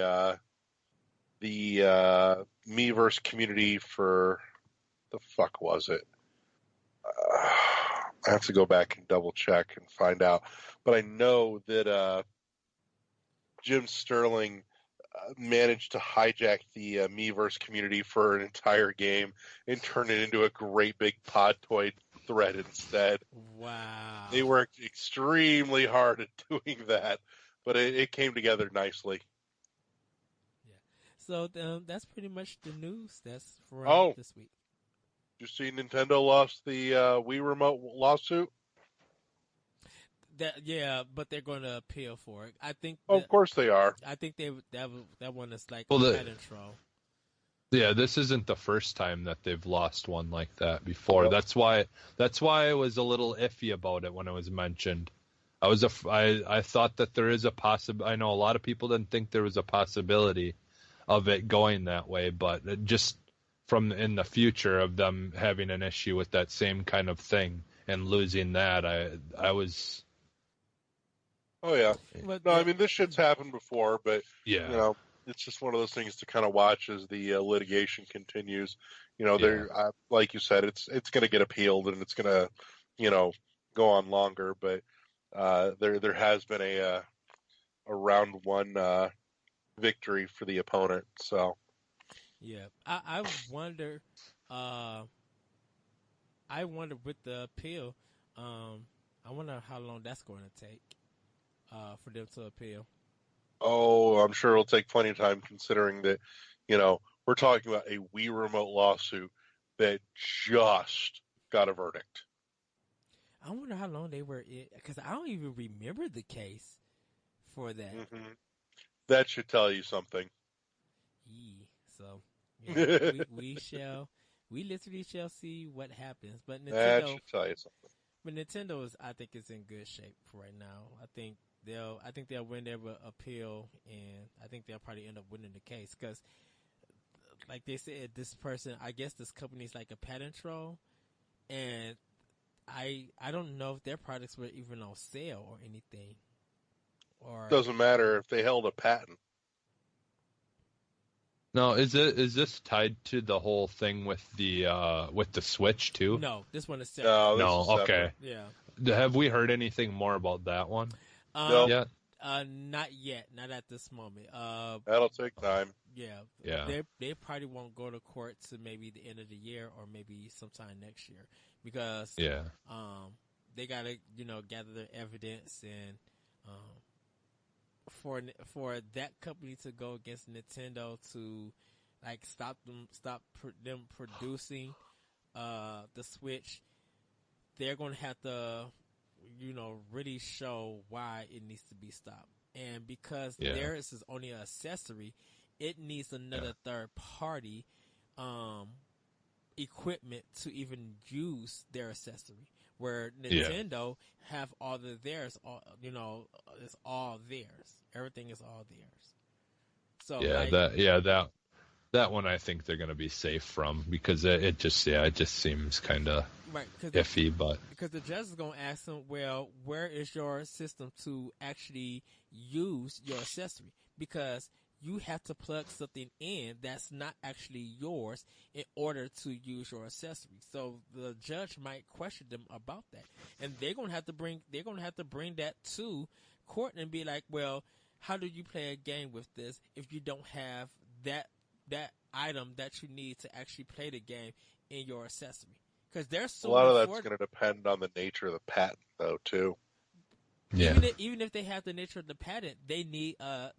the Miiverse community for the fuck was it? I have to go back and double check and find out. But I know that Jim Sterling managed to hijack the Miiverse community for an entire game and turn it into a great big Podtoid thread instead. Wow. They worked extremely hard at doing that, but it came together nicely. Yeah. So that's pretty much the news that's for this week. Did you see Nintendo lost the Wii Remote lawsuit? But they're going to appeal for it. I think. Of course they are. I think that one is like a patent troll. Yeah, this isn't the first time that they've lost one like that before. Yep. That's why I was a little iffy about it when it was mentioned. I thought that there is a I know a lot of people didn't think there was a possibility of it going that way, but just from in the future of them having an issue with that same kind of thing and losing that, I was. Oh yeah. I mean this shit's happened before, but yeah. It's just one of those things to kind of watch as the litigation continues. They're like you said, it's going to get appealed and it's going to, go on longer. But there has been a round 1 victory for the opponent. So yeah, I wonder. I wonder with the appeal. I wonder how long that's going to take for them to appeal. Oh, I'm sure it'll take plenty of time considering that, we're talking about a Wii Remote lawsuit that just got a verdict. I wonder how long they were in, because I don't even remember the case for that. Mm-hmm. That should tell you something. So, we literally shall see what happens. But Nintendo, that should tell you something. But Nintendo I think is in good shape right now. I think they'll win their appeal, and I think they'll probably end up winning the case because, like they said, this company is like a patent troll, and I don't know if their products were even on sale or anything. Or doesn't matter if they held a patent. No, is this tied to the whole thing with the Switch too? No, this one is separate. No, okay. Yeah. Have we heard anything more about that one? No. Yeah. Not yet. Not at this moment. That'll take time. Yeah. They probably won't go to court to maybe the end of the year or maybe sometime next year because they gotta gather their evidence and for that company to go against Nintendo to like stop them producing the Switch, they're gonna have to really show why it needs to be stopped. And because theirs is only an accessory, it needs another third party equipment to even use their accessory. Where Nintendo have all of theirs, it's all theirs. Everything is all theirs. So that one I think they're going to be safe from because it just seems kind of iffy. But because the judge is going to ask them, well, where is your system to actually use your accessory? Because you have to plug something in that's not actually yours in order to use your accessory. So the judge might question them about that, and they're gonna have to bring that to court and be like, well, how do you play a game with this if you don't have that item that you need to actually play the game in your accessory? Because there's a lot of that's going to depend on the nature of the patent, though, too. Yeah. Even if they have the nature of the patent, they need a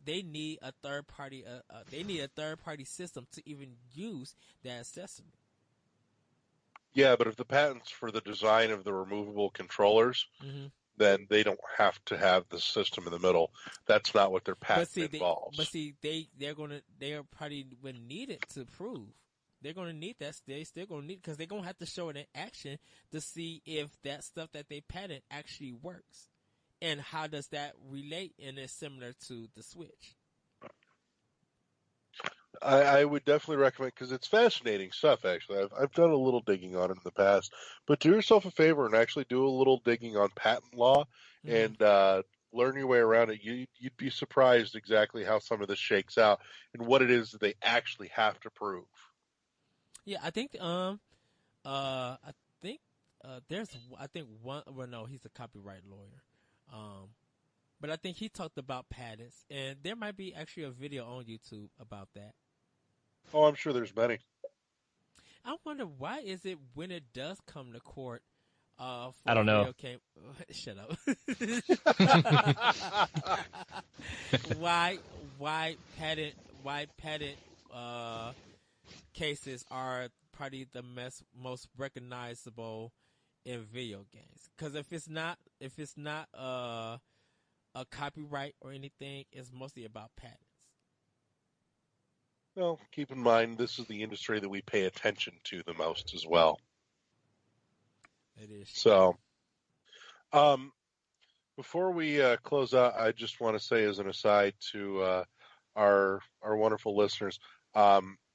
third party. They need a third party system to even use that accessory. Yeah, but if the patent's for the design of the removable controllers, then they don't have to have the system in the middle. That's not what their patent involves. They're probably will need it to prove. They're going to need that. They're still going to need because they're going to have to show it in action to see if that stuff that they patent actually works. And how does that relate and is similar to the Switch? I would definitely recommend because it's fascinating stuff. Actually, I've done a little digging on it in the past. But do yourself a favor and actually do a little digging on patent law and learn your way around it. You'd be surprised exactly how some of this shakes out and what it is that they actually have to prove. Yeah, I think there's one. Well, no, he's a copyright lawyer. But I think he talked about patents, and there might be actually a video on YouTube about that. Oh, I'm sure there's many. I wonder why is it when it does come to court, for I don't know. Game, shut up. why patent cases are probably the most recognizable in video games? Because if it's not a copyright or anything, it's mostly about patents. Well, keep in mind, this is the industry that we pay attention to the most as well. It is. So, before we close out, I just want to say as an aside to our wonderful listeners,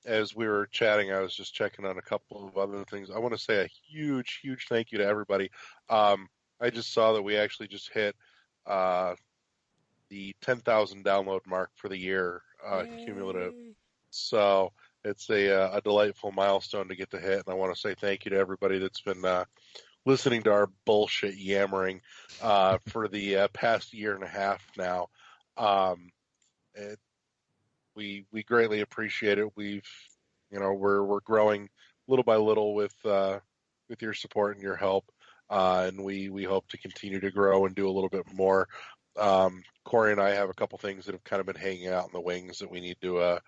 as we were chatting, I was just checking on a couple of other things. I want to say a huge, huge thank you to everybody. I just saw that we actually just hit the 10,000 download mark for the year cumulative. So it's a delightful milestone to get to hit, and I want to say thank you to everybody that's been listening to our bullshit yammering for the past year and a half now. We greatly appreciate it. We're growing little by little with your support and your help, and we hope to continue to grow and do a little bit more. Corey and I have a couple things that have kind of been hanging out in the wings that we need to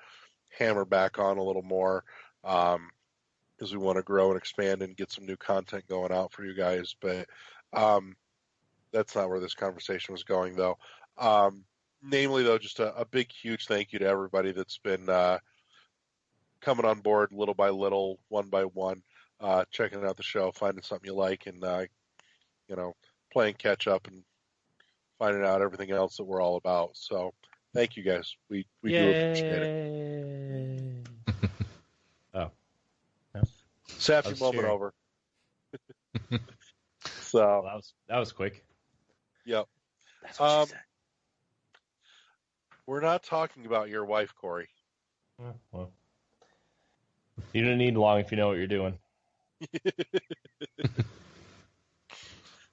hammer back on a little more because we want to grow and expand and get some new content going out for you guys. But that's not where this conversation was going, though. Namely, though, just a big, huge thank you to everybody that's been coming on board little by little, one by one, checking out the show, finding something you like, and playing catch up and finding out everything else that we're all about. So thank you guys. We do appreciate it. Oh. No. Sappy moment over. So well, that was quick. Yep. That's what she said. We're not talking about your wife, Corey. Well, you don't need long if you know what you're doing.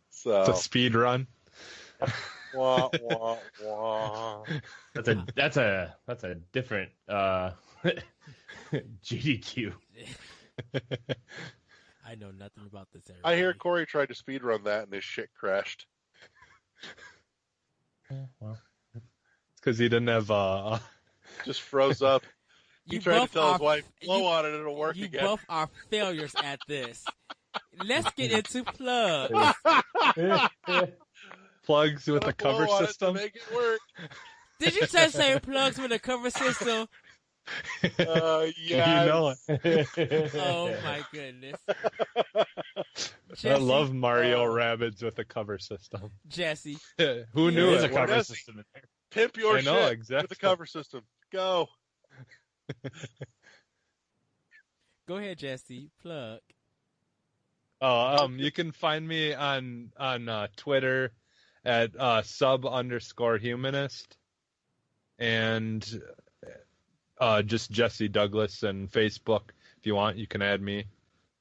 So it's a speed run. Wah, wah, wah. That's a different GDQ. I know nothing about this. I hear everybody. Corey tried to speedrun that and his shit crashed. Well, It's because he didn't have Just froze up. He You tried to both tell his are- wife, blow you- on it, it'll work You again. both are failures at this. Let's get into plugs. plugs with Gotta a cover blow on it system. to make it work. Did you just say plugs with a cover system? Yeah. You know it. Oh my goodness. I Jesse, love Mario Rabbids with a cover system. Jesse. Who knew There's it? a cover Jesse. system in there. Pimp your I know, shit exactly. with the cover system. Go. Go ahead, Jesse. Plug. You can find me on Twitter at sub_humanist and just Jesse Douglas, and Facebook. If you want, you can add me.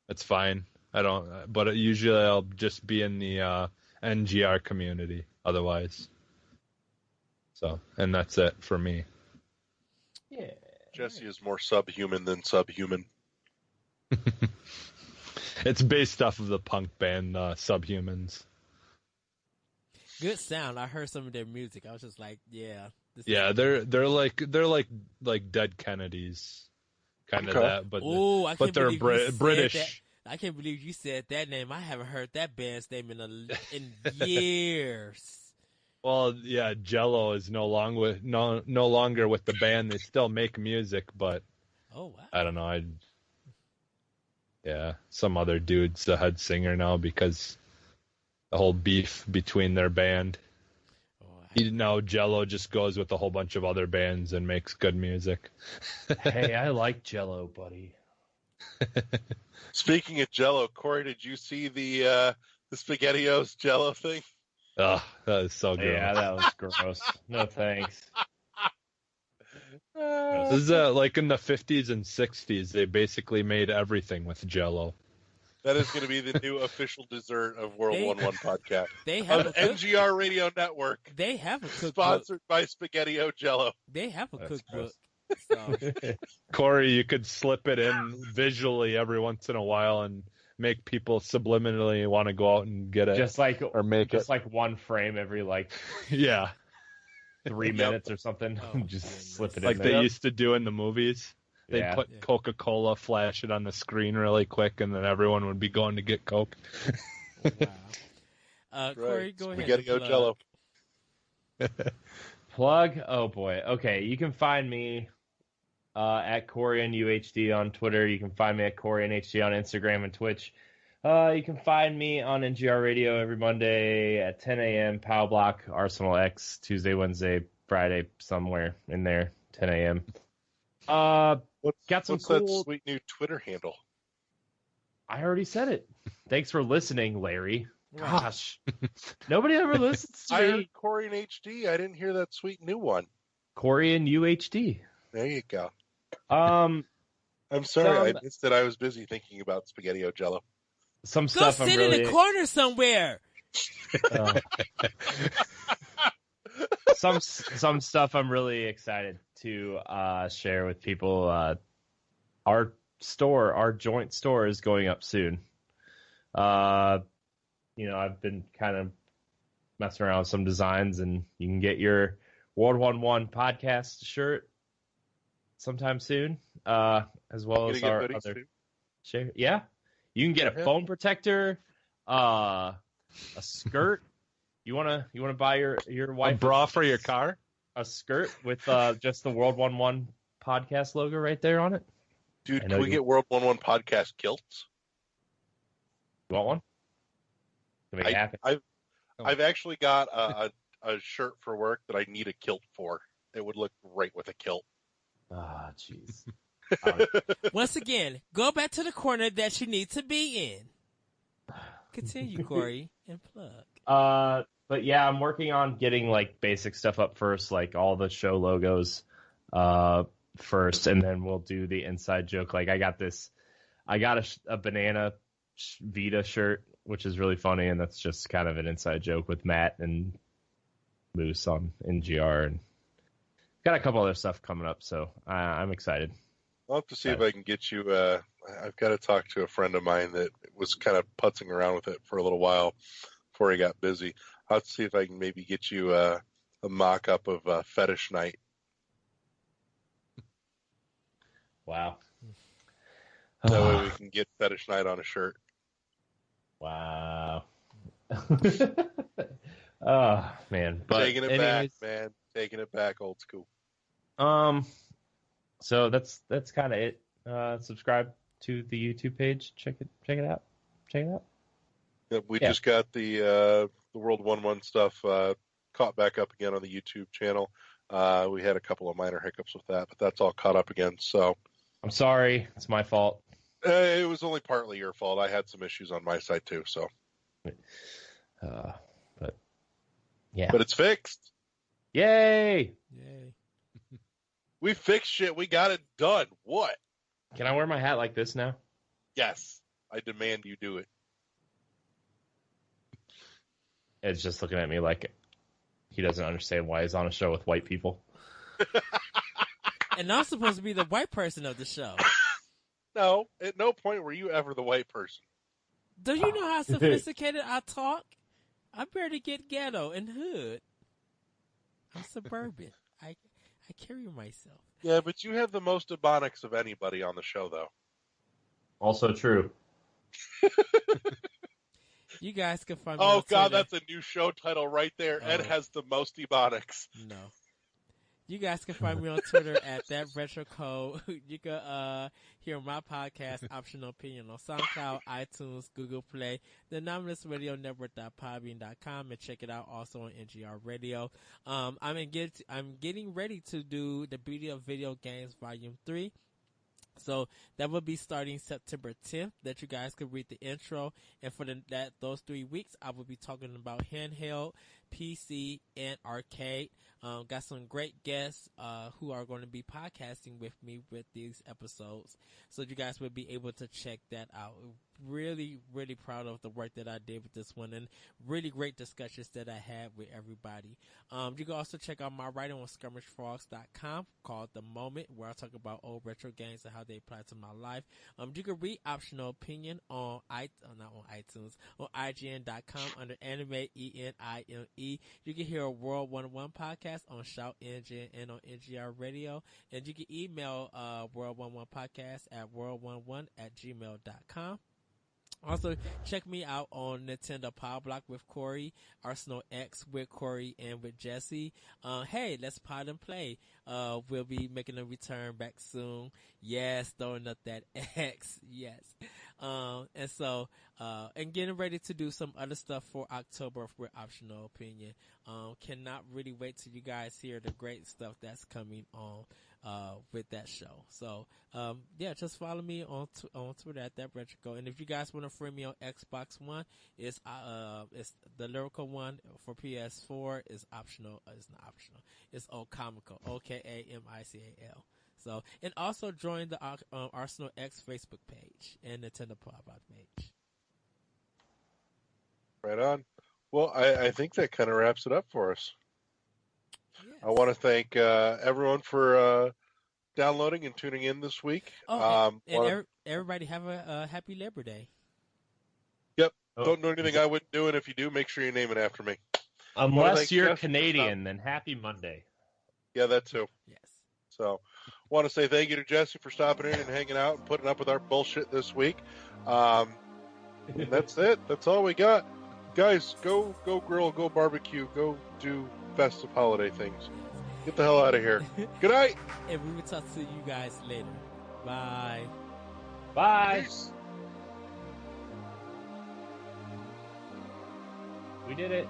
That's fine. I don't, but usually I'll just be in the NGR community otherwise. So, and that's it for me. Yeah. Jesse is more subhuman than subhuman. It's based off of the punk band Subhumans. Good sound. I heard some of their music. I was just like, yeah. Yeah, they're like Dead Kennedys, kind of Okay. that, but Oh, I but can't they're believe you said British. that. I can't believe you said that name. I haven't heard that band's name in years. Well, yeah, Jello is no longer with the band. They still make music, but Oh wow. I don't know. Some other dude's the head singer now because the whole beef between their band. Now Jello just goes with a whole bunch of other bands and makes good music. Hey, I like Jello, buddy. Speaking of Jello, Corey, did you see the SpaghettiOs Jello thing? Ugh, that is so gross. Yeah, that was gross. No thanks. This is like in the 50s and 60s. They basically made everything with Jello. That is going to be the new official dessert of World 1-1 podcast. They have Of NGR Radio Network. They have a cookbook. Sponsored by SpaghettiO Jello. They have a That's cookbook. gross. So, Corey, you could slip it in visually every once in a while and make people subliminally want to go out and get it. Just like or make just it. like one frame every like Yeah, 3 minutes or something. Oh, Just goodness. slip it like in they there. used to do in the movies. They'd Yeah. put Coca-Cola, flash it on the screen really quick, and then everyone would be going to get Coke. wow. Corey, Right. go ahead. SpaghettiO and plug. Jello. Plug? Oh boy. Okay, you can find me at Corey in UHD on Twitter. You can find me at Corey in HD on Instagram and Twitch. You can find me on NGR Radio every Monday at 10 a.m. Pow Block, Arsenal X, Tuesday, Wednesday, Friday, somewhere in there, 10 a.m. Got some What's cool. that sweet new Twitter handle? I already said it. Thanks for listening, Larry. Gosh, nobody ever listens to I me. heard Corey in HD. I didn't hear that sweet new one. Corey in UHD. There you go. Um, I'm sorry, Some- I missed it. I was busy thinking about SpaghettiO Jello. some Go stuff sit I'm really. in a corner somewhere. Some stuff I'm really excited to share with people. Our joint store is going up soon. I've been kind of messing around with some designs, and you can get your World 1-1 podcast shirt sometime soon, as well as our other share. Yeah, you can get a phone protector, a skirt. You wanna buy your wife A bra for your car? a skirt with just the World 1-1 podcast logo right there on it? Dude, I know can we you- get World 1-1 podcast kilts? You want one? Can make it happen. I've actually got a shirt for work that I need a kilt for. It would look great with a kilt. Ah, jeez. Once again, go back to the corner that you need to be in. Continue, Corey, and plug. But yeah, I'm working on getting like basic stuff up first, like all the show logos first, and then we'll do the inside joke. Like I got a banana Vita shirt, which is really funny, and that's just kind of an inside joke with Matt and Moose on NGR, and got a couple other stuff coming up. So I'm excited. I'll have to see if I can get you. I've got to talk to a friend of mine that was kind of putzing around with it for a little while before he got busy. I'll have to see if I can maybe get you a mock-up of Fetish Night. Wow. That way we can get Fetish Night on a shirt. Wow. Oh, man. But taking it back, man. Taking it back, old school. So that's kind of it. Subscribe to the YouTube page. Check it out. Yeah, we just got the World 1-1 stuff caught back up again on the YouTube channel. We had a couple of minor hiccups with that, but that's all caught up again. So I'm sorry. It's my fault. It was only partly your fault. I had some issues on my side too. So, but yeah. But it's fixed. Yay! We fixed shit. We got it done. What? Can I wear my hat like this now? Yes. I demand you do it. Ed's just looking at me like he doesn't understand why he's on a show with white people. And I'm supposed to be the white person of the show. No, at no point were you ever the white person. Do you know how sophisticated I talk? I barely get ghetto and hood. I'm suburban. I carry myself. Yeah, but you have the most Ebonics of anybody on the show, though. Also true. You guys can find me Oh, on God, Twitter. that's a new show title right there. Ed has the most Ebonics. No. You guys can find me on Twitter at that retro code. You can hear my podcast, Optional Opinion, on SoundCloud, iTunes, Google Play, the Anomalous Radio Network.podbean.com, and check it out also on NGR Radio. I'm getting ready to do the Beauty of Video Games Volume 3. So that will be starting September 10th. That you guys can read the intro, and for those 3 weeks, I will be talking about handheld, PC, and arcade. Got some great guests who are going to be podcasting with me with these episodes, so you guys will be able to check that out. Really, really proud of the work that I did with this one, and really great discussions that I had with everybody. You can also check out my writing on skirmishfrogs.com called The Moment, where I talk about old retro games and how they apply to my life. You can read Optional Opinion on not on iTunes, on IGN.com under Anime ENIME. You can hear a World 1-1 podcast on Shout Engine and on NGR Radio, and you can email World 1-1 podcast at world11@gmail.com. Also, check me out on Nintendo Power Block with Corey, Arsenal X with Corey and with Jesse. Hey, let's pod and play. We'll be making a return back soon. Yes, throwing up that X. Yes. And getting ready to do some other stuff for October with Optional Opinion. Cannot really wait till you guys hear the great stuff that's coming on with that show. So, just follow me on Twitter at that Retrico. And if you guys want to friend me on Xbox One, it's the lyrical one for PS4 is optional. It's not optional. It's Okamical. OKAMICAL. So, and also join the Arsenal X Facebook page and Nintendo Power page. Right on. Well, I think that kind of wraps it up for us. Yes. I want to thank everyone for downloading and tuning in this week. Everybody have a happy Labor Day. Yep. Don't do anything I wouldn't do, and if you do, make sure you name it after me. Unless you're Canadian, then happy Monday. Yeah, that too. Yes. So, want to say thank you to Jesse for stopping in and hanging out and putting up with our bullshit this week. That's it. That's all we got. Guys, go grill, go barbecue, go do festive holiday things. Get the hell out of here. Good night. And we will talk to you guys later. Bye. Bye. Peace. We did it.